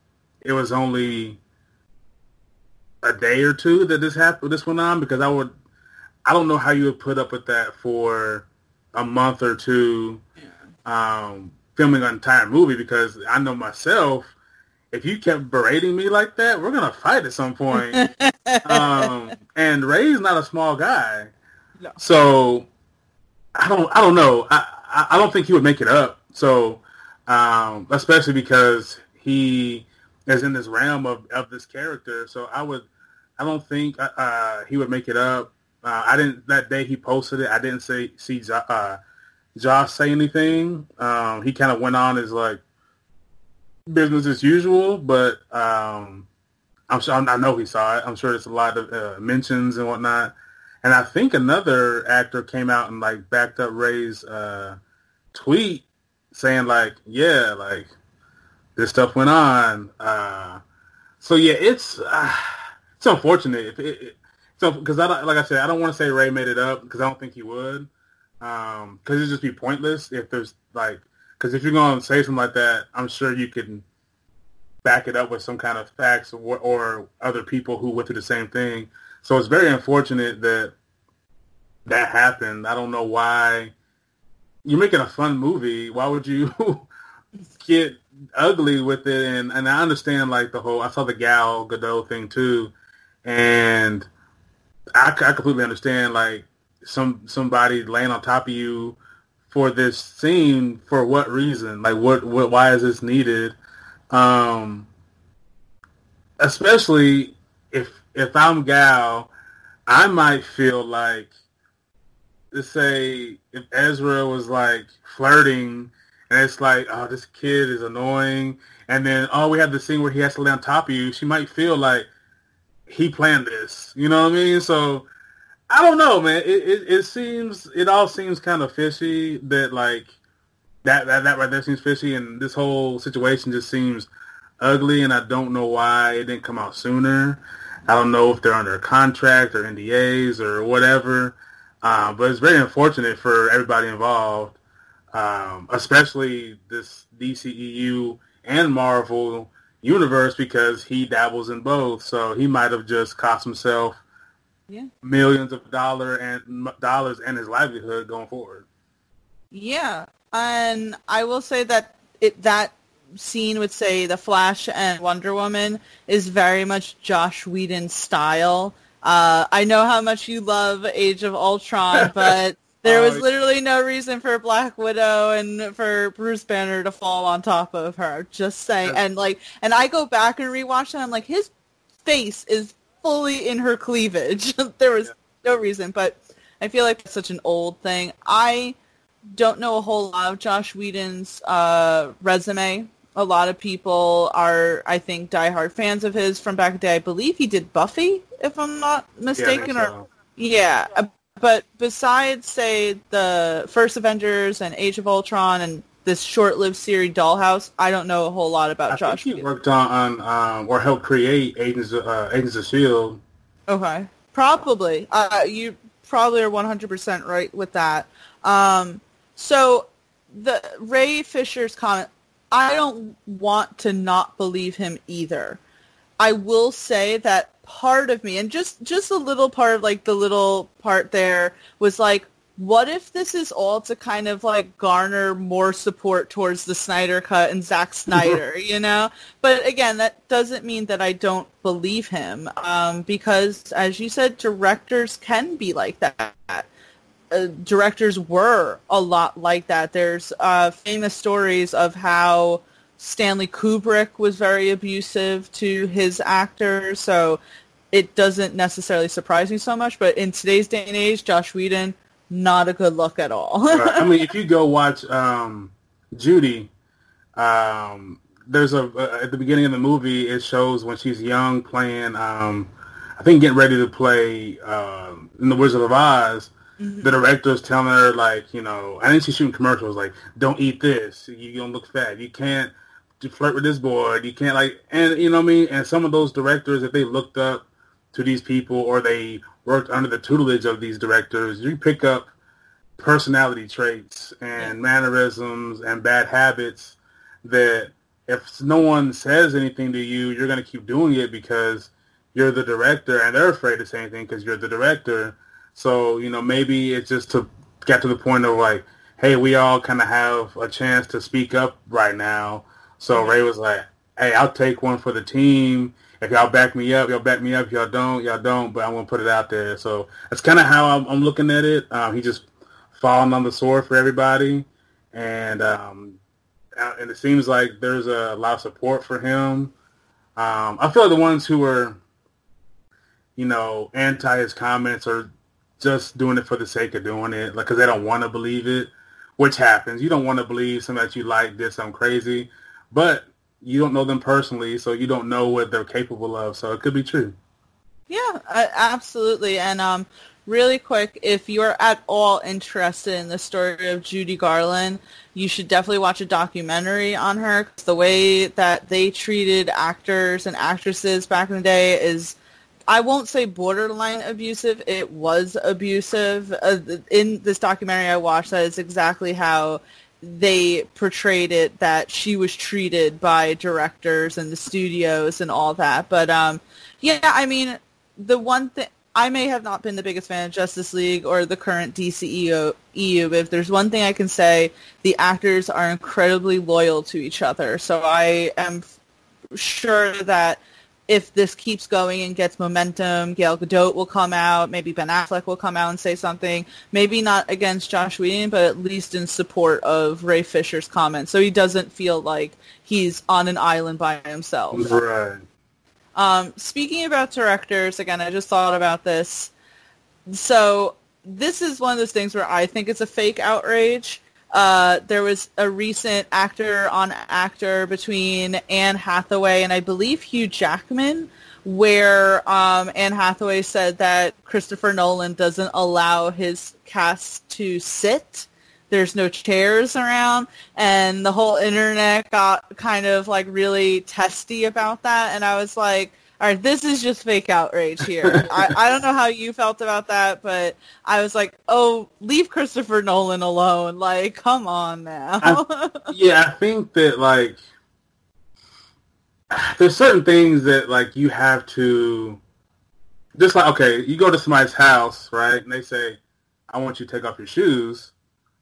it was only a day or two that this went on, because I don't know how you would put up with that for a month or two, filming an entire movie, because I know myself, if you kept berating me like that, we're going to fight at some point. And Ray's not a small guy. No. So I don't know. I don't think he would make it up. So, especially because he is in this realm of this character. So I don't think he would make it up. That day he posted it, I didn't see Josh say anything. He kind of went on as like business as usual, but I'm sure, I know he saw it. I'm sure there's a lot of mentions and whatnot. And I think another actor came out and like backed up Ray's tweet saying like, yeah, like this stuff went on. So yeah, it's unfortunate. Because like I said, I don't want to say Ray made it up, because I don't think he would. Because it'd just be pointless if there's like, because if you're going to say something like that, I'm sure you can back it up with some kind of facts or other people who went through the same thing. So it's very unfortunate that happened. I don't know why. You're making a fun movie. Why would you get ugly with it? And I understand like I saw the Gal Gadot thing too, and I completely understand like somebody laying on top of you for this scene, for what reason? Like why is this needed? Especially if I'm Gal, I might feel like, let's say if Ezra was like flirting and it's like, oh, this kid is annoying, and then we have the scene where he has to lay on top of you, she might feel like he planned this. You know what I mean? So I don't know, man. It all seems kind of fishy. That like that right there seems fishy, and this whole situation just seems ugly. And I don't know why it didn't come out sooner. I don't know if they're under a contract or NDAs or whatever. But it's very unfortunate for everybody involved, especially this DCEU and Marvel universe, because he dabbles in both. So he might have just cost himself millions of dollars and his livelihood going forward. Yeah, and I will say that that scene with, say, the Flash and Wonder Woman is very much Joss Whedon's style. I know how much you love Age of Ultron, but there was literally no reason for Black Widow and for Bruce Banner to fall on top of her. Just saying. And I go back and rewatch it, and I'm like, his face is fully in her cleavage. There was no reason, but I feel like it's such an old thing. I don't know a whole lot of Joss Whedon's resume. A lot of people are, I think, diehard fans of his from back in the day. I believe he did Buffy, if I'm not mistaken. But besides, say, the first Avengers and Age of Ultron and this short-lived series Dollhouse, I don't know a whole lot about Joss Whedon. He worked on or helped create Agents of S.H.I.E.L.D. Okay. Probably. You probably are 100% right with that. So the Ray Fisher's comment, I don't want to not believe him either. I will say that part of me, and just a little part of like the little part there was like, what if this is all to kind of like garner more support towards the Snyder Cut and Zack Snyder, you know? But again, that doesn't mean that I don't believe him, because as you said, directors can be like that. Directors were a lot like that. There's famous stories of how Stanley Kubrick was very abusive to his actors, so it doesn't necessarily surprise me so much. But in today's day and age, Joss Whedon, not a good look at all. I mean, if you go watch Judy, there's at the beginning of the movie, it shows when she's young playing, I think getting ready to play in The Wizard of Oz. The director's telling her, like, you know, I think she's shooting commercials, like, don't eat this. You don't look fat. You can't flirt with this boy. You can't, like, and, you know what I mean? And some of those directors, if they looked up to these people or they worked under the tutelage of these directors, you pick up personality traits and mannerisms and bad habits that if no one says anything to you, you're going to keep doing it because you're the director, and they're afraid to say anything because you're the director. So, you know, maybe it's just to get to the point of like, hey, we all kind of have a chance to speak up right now. So Ray was like, hey, I'll take one for the team. If y'all back me up, y'all back me up. If y'all don't, but I'm going to put it out there. So that's kind of how I'm looking at it. He just falling on the sword for everybody. And it seems like there's a lot of support for him. I feel like the ones who are, you know, anti his comments are just doing it for the sake of doing it, like, because they don't want to believe it, which happens. You don't want to believe something that you like did something crazy, but you don't know them personally, so you don't know what they're capable of, so it could be true. Yeah, absolutely. And really quick, if you're at all interested in the story of Judy Garland, you should definitely watch a documentary on her. 'Cause the way that they treated actors and actresses back in the day is, I won't say borderline abusive. It was abusive. In this documentary I watched, that is exactly how they portrayed it, that she was treated by directors and the studios and all that. But, yeah, I mean, the one thing, I may have not been the biggest fan of Justice League or the current DCEU, but if there's one thing I can say, the actors are incredibly loyal to each other. So I am sure that if this keeps going and gets momentum, Gal Gadot will come out, maybe Ben Affleck will come out and say something, maybe not against Joss Whedon, but at least in support of Ray Fisher's comments, so he doesn't feel like he's on an island by himself. Right. Speaking about directors, again, I just thought about this. So this is one of those things where I think it's a fake outrage. There was a recent actor-on-actor between Anne Hathaway and I believe Hugh Jackman, where Anne Hathaway said that Christopher Nolan doesn't allow his cast to sit. There's no chairs around, and the whole internet got kind of like really testy about that, and I was like, all right, this is just fake outrage here. I don't know how you felt about that, but I was like, oh, leave Christopher Nolan alone. Like, come on now. I think that, like, there's certain things that, like, you have to, just like, okay, you go to somebody's house, right, and they say, I want you to take off your shoes.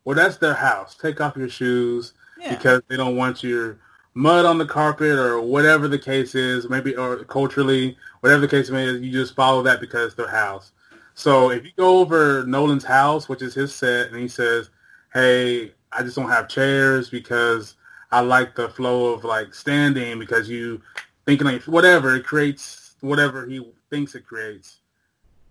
Well, that's their house. Take off your shoes because they don't want your mud on the carpet or whatever the case is, maybe, or culturally, whatever the case may be, you just follow that because it's their house. So if you go over Nolan's house, which is his set, and he says, hey, I just don't have chairs because I like the flow of, like, standing because you thinking, like, whatever, it creates whatever he thinks it creates.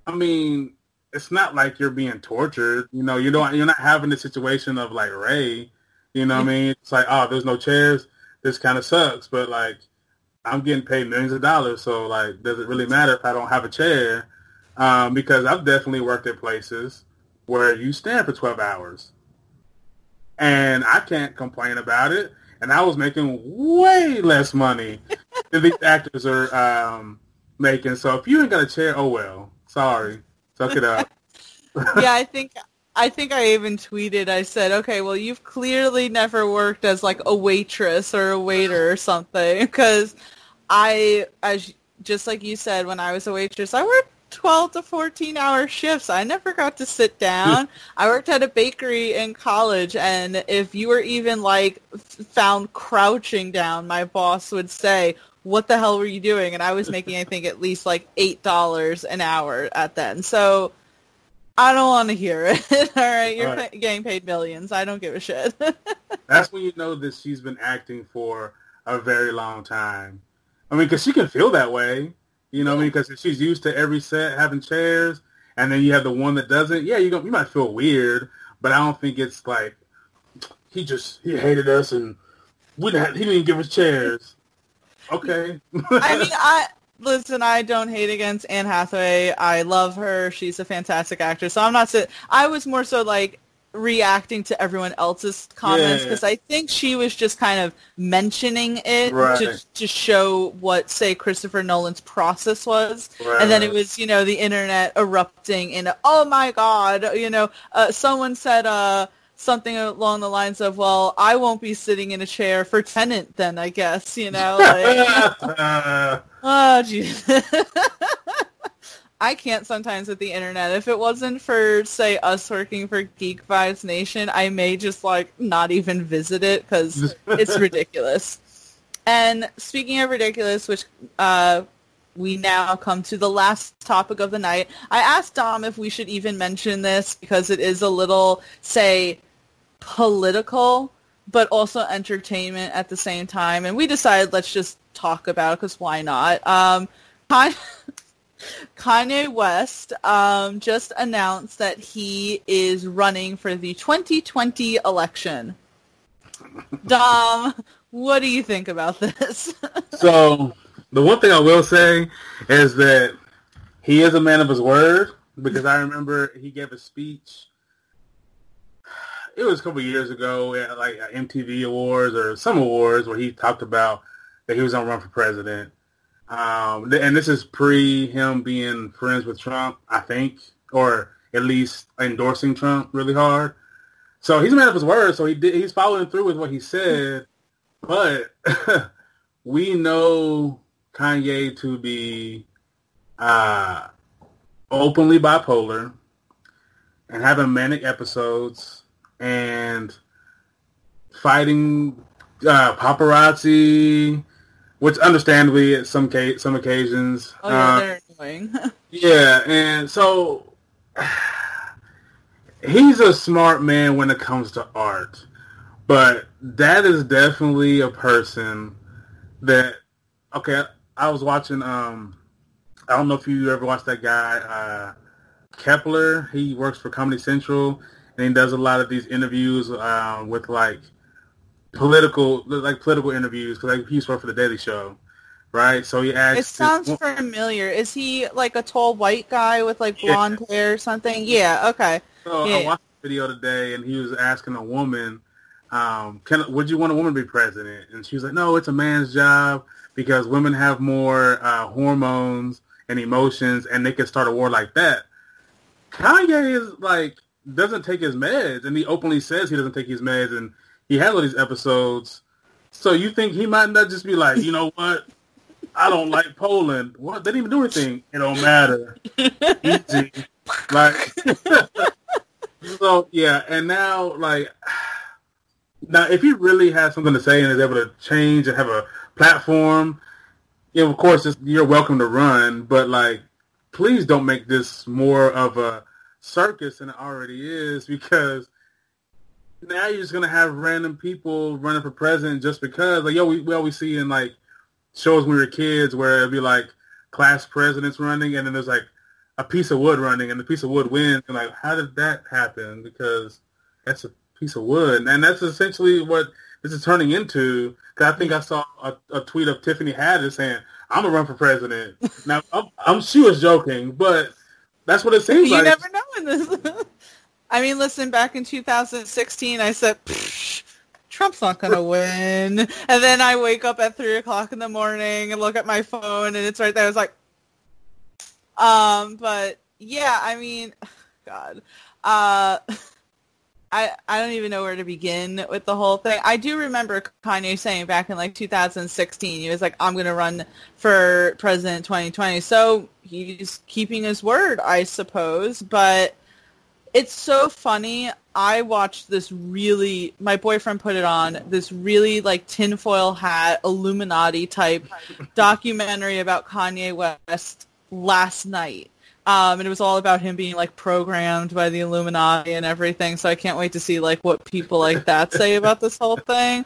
I mean, it's not like you're being tortured. You know, you're not having the situation of like Ray. You know what I mean? It's like, oh, there's no chairs. This kind of sucks. But like, I'm getting paid millions of dollars, so like, does it really matter if I don't have a chair? Because I've definitely worked at places where you stand for 12 hours, and I can't complain about it. And I was making way less money than these actors are making. So if you ain't got a chair, oh well. Sorry. Suck it up. Yeah, I think I even tweeted, I said, okay, well, you've clearly never worked as like a waitress or a waiter or something, because just like you said, when I was a waitress, I worked 12 to 14-hour shifts. I never got to sit down. I worked at a bakery in college, and if you were even like found crouching down, my boss would say, what the hell were you doing? And I was making, I think, at least like $8 an hour at then. So I don't want to hear it. All right, you're getting paid millions. I don't give a shit. That's when you know that she's been acting for a very long time. I mean, because she can feel that way. You know what I mean? Because she's used to every set having chairs, and then you have the one that doesn't. Yeah, you might feel weird, but I don't think it's like he hated us and he didn't give us chairs. Okay. I mean, listen, I don't hate against Anne Hathaway. I love her. She's a fantastic actress. So I'm not saying, I was more so like reacting to everyone else's comments, because I think she was just kind of mentioning it to show what, say, Christopher Nolan's process was. Right. And then it was, the internet erupting in, oh my God, someone said something along the lines of, well, I won't be sitting in a chair for Tenet then, I guess, like, oh, geez. I can't sometimes with the internet. If it wasn't for, say, us working for Geek Vibes Nation, I may just, like, not even visit it because it's ridiculous. And speaking of ridiculous, which we now come to the last topic of the night, I asked Dom if we should even mention this because it is a little, say, political, but also entertainment at the same time. And we decided let's just talk about it because why not? Kanye West just announced that he is running for the 2020 election. Dom, what do you think about this? So, the one thing I will say is that he is a man of his word, because I remember he gave a speech, it was a couple years ago, at like MTV Awards or some awards, where he talked about that he was going to run for president. And this is pre him being friends with Trump, I think, or at least endorsing Trump really hard. So he's a man of his word. So he's following through with what he said. But we know Kanye to be openly bipolar and having manic episodes and fighting paparazzi. Which, understandably, at some occasions. Oh, yeah, they're annoying. Yeah, and so he's a smart man when it comes to art. But that is definitely a person that, okay, I was watching, I don't know if you ever watched that guy, Kepler. He works for Comedy Central, and he does a lot of these interviews with, like, political interviews, because he used to work for the Daily Show, right? So he asked. It sounds familiar. Is he like a tall white guy with like blonde hair or something? Yeah. Okay. So I watched a video today, and he was asking a woman, "Would you want a woman to be president?" And she was like, "No, it's a man's job because women have more hormones and emotions, and they can start a war like that." Kanye is like doesn't take his meds, and he openly says he doesn't take his meds, and he has all these episodes. So you think he might not just be like, you know what? I don't like Poland. What? They didn't even do anything. It don't matter. Easy. Like, so, yeah. And now, like, if he really has something to say and is able to change and have a platform, of course, you're welcome to run. But, like, please don't make this more of a circus than it already is, because now you're just going to have random people running for president just because. Like, we always see in, like, shows when we were kids where it'd be like class presidents running, and then there's like a piece of wood running, and the piece of wood wins. And like, how did that happen? Because that's a piece of wood, and that's essentially what this is turning into. Because I think I saw a tweet of Tiffany Haddish saying, "I'm gonna run for president." Now, she was joking, but that's what it seems like. You never know in this. I mean, listen, back in 2016, I said, Trump's not going to win. And then I wake up at 3 o'clock in the morning and look at my phone, and it's right there. I was like, but yeah, I mean, God, I don't even know where to begin with the whole thing. I do remember Kanye saying back in like 2016, he was like, I'm going to run for president 2020. So he's keeping his word, I suppose, but it's so funny. I watched my boyfriend put it on, this really like tinfoil hat, Illuminati type documentary about Kanye West last night. And it was all about him being like programmed by the Illuminati and everything. So I can't wait to see like what people like that say about this whole thing.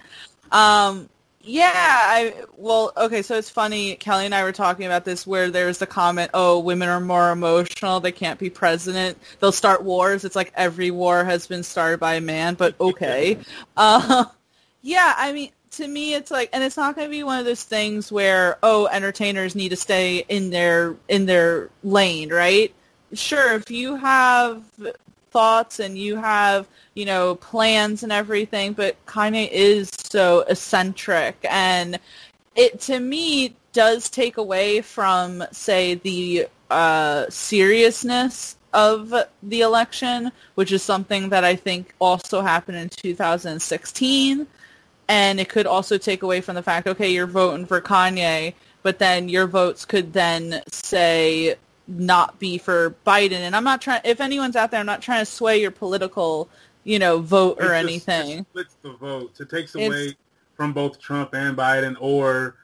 Okay, so it's funny. Kelly and I were talking about this where there's the comment, oh, women are more emotional. They can't be president. They'll start wars. It's like every war has been started by a man, but okay. Yeah, I mean, to me, it's like, and it's not going to be one of those things where, oh, entertainers need to stay in their lane, right? Sure, if you have thoughts and you have, plans and everything, but Kanye is so eccentric, and it, to me, does take away from, say, the seriousness of the election, which is something that I think also happened in 2016. And it could also take away from the fact, okay, you're voting for Kanye, but then your votes could then, say, not be for Biden. And I'm not trying, if anyone's out there, I'm not trying to sway your political, vote or anything. It splits the votes. It takes away from both Trump and Biden, or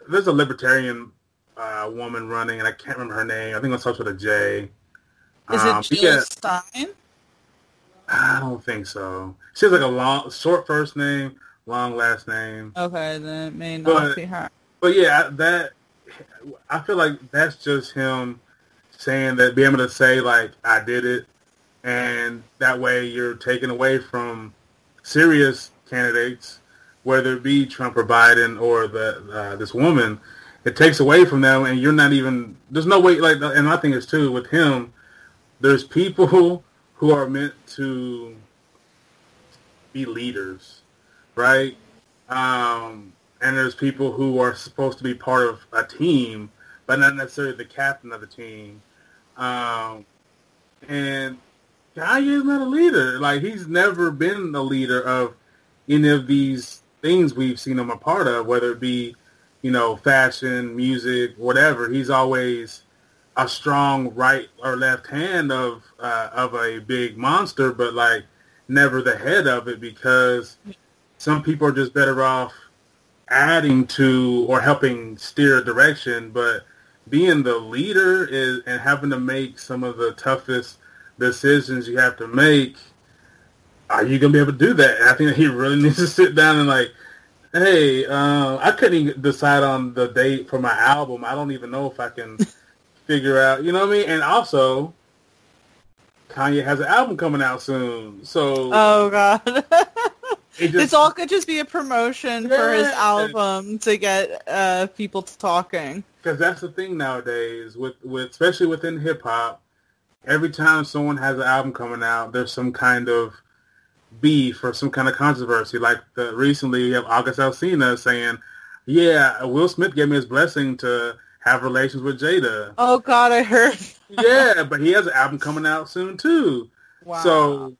there's a libertarian woman running, and I can't remember her name. I think it starts with a J. Is it Jill Stein? I don't think so. She has like a short first name, long last name. Okay, then it may not be her. But yeah, I feel like that's just him saying that, being able to say like, I did it, and that way you're taken away from serious candidates, whether it be Trump or Biden or this woman. It takes away from them, and you're not even, there's no way, like, and my thing is too, with him, there's people who are meant to be leaders, right? And there's people who are supposed to be part of a team, but not necessarily the captain of the team. And Kanye is not a leader. Like, he's never been a leader of any of these things we've seen him a part of, whether it be, fashion, music, whatever. He's always a strong right or left hand of a big monster, but like never the head of it, because some people are just better off adding to or helping steer a direction. But being the leader and having to make some of the toughest decisions you have to make, are you gonna be able to do that? And I think that he really needs to sit down and like, hey, I couldn't even decide on the date for my album. I don't even know if I can figure out, you know what I mean? And also, Kanye has an album coming out soon, so... Oh, God. This all could just be a promotion for his album to get people talking. Because that's the thing nowadays, with especially within hip-hop, every time someone has an album coming out, there's some kind of beef or some kind of controversy. Like, recently, you have August Alsina saying, yeah, Will Smith gave me his blessing to have relations with Jada. Oh, God, I heard. Yeah, but he has an album coming out soon, too. Wow. So,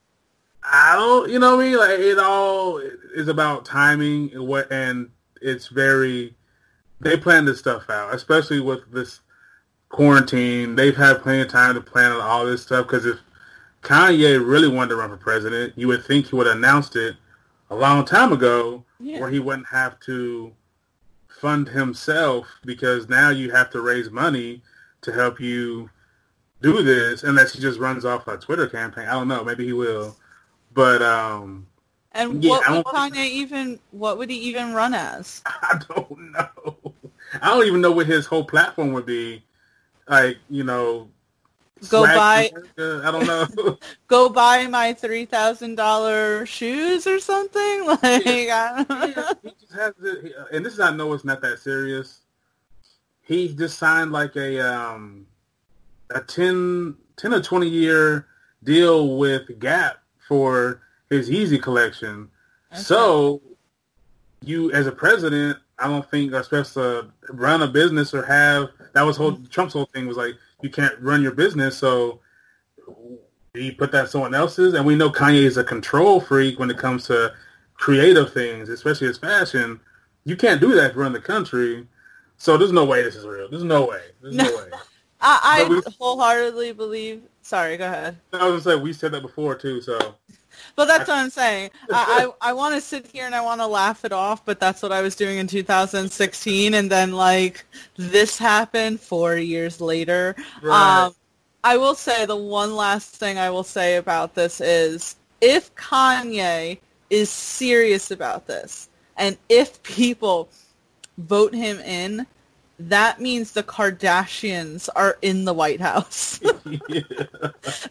I don't, you know what I mean? Like, it all is about timing, and it's very, they plan this stuff out, especially with this quarantine. They've had plenty of time to plan on all this stuff, because if Kanye really wanted to run for president, you would think he would have announced it a long time ago, where he wouldn't have to fund himself, because now you have to raise money to help you do this, unless he just runs off a Twitter campaign. I don't know. Maybe he will. But, and what would Kanye what would he even run as? I don't know. I don't even know what his whole platform would be. Like, Go buy. I don't know. Go buy my $3,000 shoes or something. Like, I don't know. He just has and this is, I know it's not that serious. He just signed like a 10 or 20 year deal with Gap for his Yeezy collection. Okay. So you, as a president, I don't think you're supposed to run a business or have, that was Trump's whole thing was like, you can't run your business, so you put that in someone else's. And we know Kanye is a control freak when it comes to creative things, especially his fashion. You can't do that to run the country. So there's no way this is real. There's no way. There's no way. I wholeheartedly believe. Sorry, go ahead. I was going to say, we said that before, too, so. But that's what I'm saying. I want to sit here and I want to laugh it off, but that's what I was doing in 2016, and then, like, this happened 4 years later. Right. I will say the one last thing I will say about this is, if Kanye is serious about this, and if people vote him in, that means the Kardashians are in the White House. Yeah.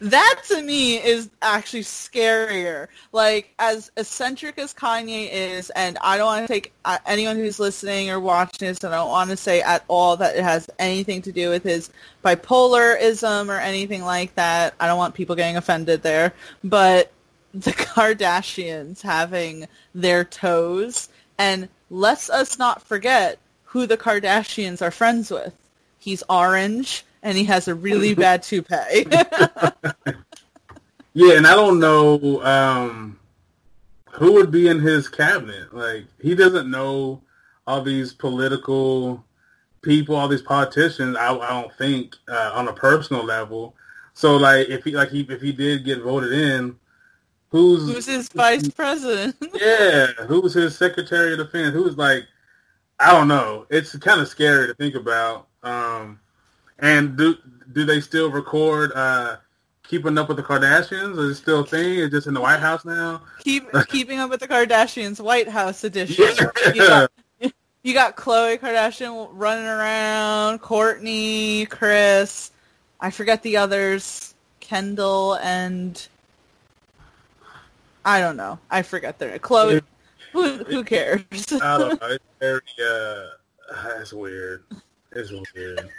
That, to me, is actually scarier. Like, as eccentric as Kanye is, and I don't want to take anyone who's listening or watching this, and I don't want to say at all that it has anything to do with his bipolarism or anything like that. I don't want people getting offended there. But the Kardashians having their toes, and let's us not forget who the Kardashians are friends with. He's orange, and he has a really bad toupee. Yeah, and I don't know who would be in his cabinet. Like, he doesn't know all these political people, all these politicians. I don't think on a personal level. So, like, if he did get voted in, who's his vice president? Yeah, who's his Secretary of Defense? Who's, like, I don't know. It's kind of scary to think about. And do they still record Keeping Up with the Kardashians? Is it still a thing? It's just in the White House now? Keeping Up with the Kardashians, White House edition. Yeah. You got Khloe Kardashian running around, Kourtney, Kris, I forget the others, Kendall, and I don't know. I forget their name. Khloe. Who cares? I don't know. It's very, it's weird. It's weird.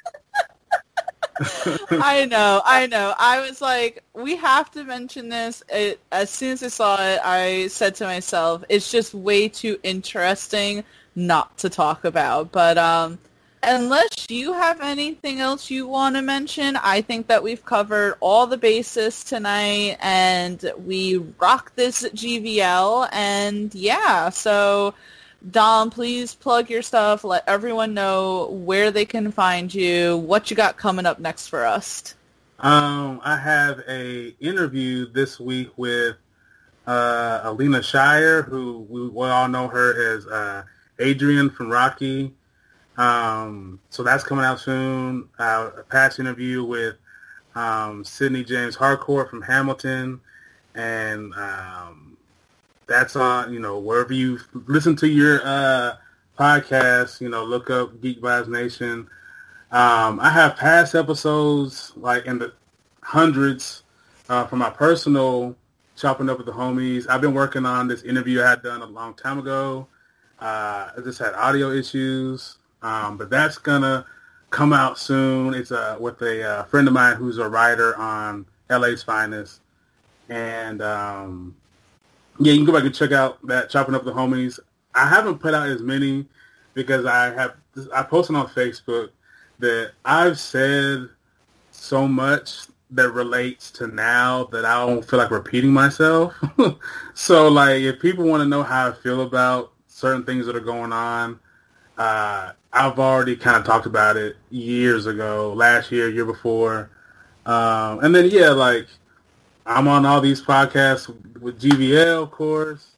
I know. I was like, we have to mention this. As soon as I saw it, I said to myself, it's just way too interesting not to talk about. But unless you have anything else you want to mention, I think that we've covered all the bases tonight, and we rock this GVL. And yeah, so Dom, please plug your stuff. Let everyone know where they can find you, what you got coming up next for us. I have a interview this week with Alina Shire, who we all know her as Adrian from Rocky. So that's coming out soon. A past interview with Sidney James Harcourt from Hamilton, and that's on, wherever you listen to your podcast, look up Geek Vibes Nation. I have past episodes, like in the hundreds, for my personal Chopping Up with the Homies. I've been working on this interview I had done a long time ago. I just had audio issues. But that's gonna come out soon. It's with a friend of mine who's a writer on LA's Finest, and you can go back and check out that Chopping Up the Homies. I haven't put out as many because I posted on Facebook that I've said so much that relates to now that I don't feel like repeating myself. So, like, if people want to know how I feel about certain things that are going on, I've already kind of talked about it years ago, last year before. And then, yeah, like, I'm on all these podcasts with GVL, of course.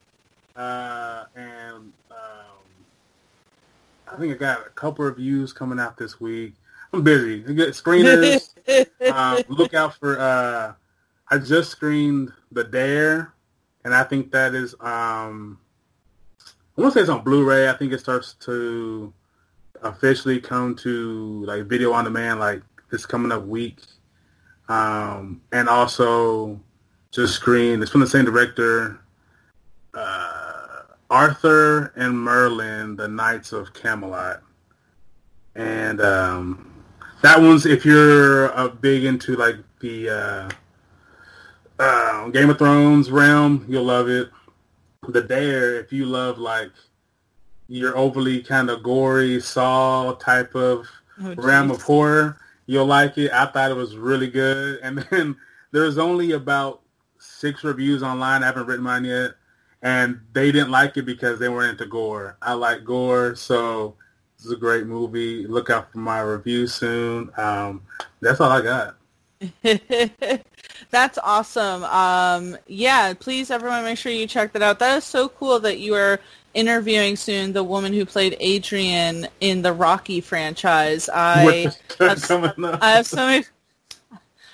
And I think I got a couple reviews coming out this week. I'm busy. I get screeners. Look out for, I just screened The Dare, and I think that is, I want to say it's on Blu-ray. I think it starts to officially come to like video on demand like this coming up week. And also just screen. It's from the same director, Arthur and Merlin, The Knights of Camelot. And that one's, if you're big into like the Game of Thrones realm, you'll love it. The Dare, if you love like your overly kind of gory Saw type of realm of horror, you'll like it. I thought it was really good. And then there's only about 6 reviews online. I haven't written mine yet. And they didn't like it because they weren't into gore. I like gore, so this is a great movie. Look out for my review soon. That's all I got. That's awesome. Yeah, please, everyone, make sure you check that out. That is so cool that you are interviewing soon the woman who played Adrian in the Rocky franchise. I have so many.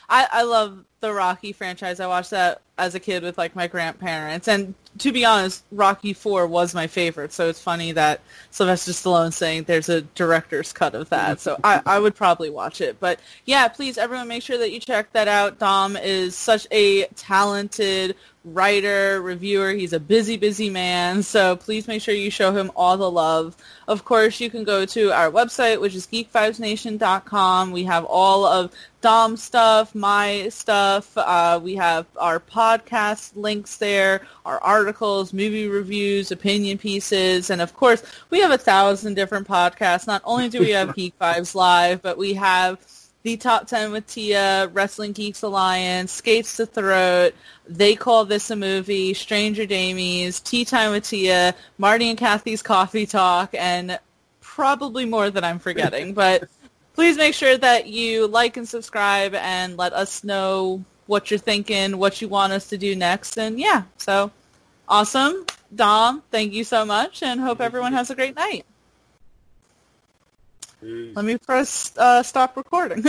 I love the Rocky franchise. I watched that as a kid with like my grandparents, and to be honest, Rocky 4 was my favorite. So it's funny that Sylvester Stallone's saying there's a director's cut of that. So I would probably watch it. But yeah, please, everyone, make sure that you check that out. Dom is such a talented writer, reviewer. He's a busy, busy man. So please make sure you show him all the love. Of course, you can go to our website, which is geek5nation.com. We have all of Dom's stuff, my stuff. We have our podcast links there, our articles, movie reviews, opinion pieces, and of course, we have 1,000 different podcasts. Not only do we have Geek Vibes Live, but we have the Top 10 with Tia, Wrestling Geeks Alliance, Skates to Throat, They Call This a Movie, Stranger Damies, Tea Time with Tia, Marty and Kathy's Coffee Talk, and probably more that I'm forgetting. But please make sure that you like and subscribe and let us know what you're thinking, what you want us to do next. And yeah, so awesome. Dom, thank you so much, and hope everyone has a great night. Peace. Let me press stop recording.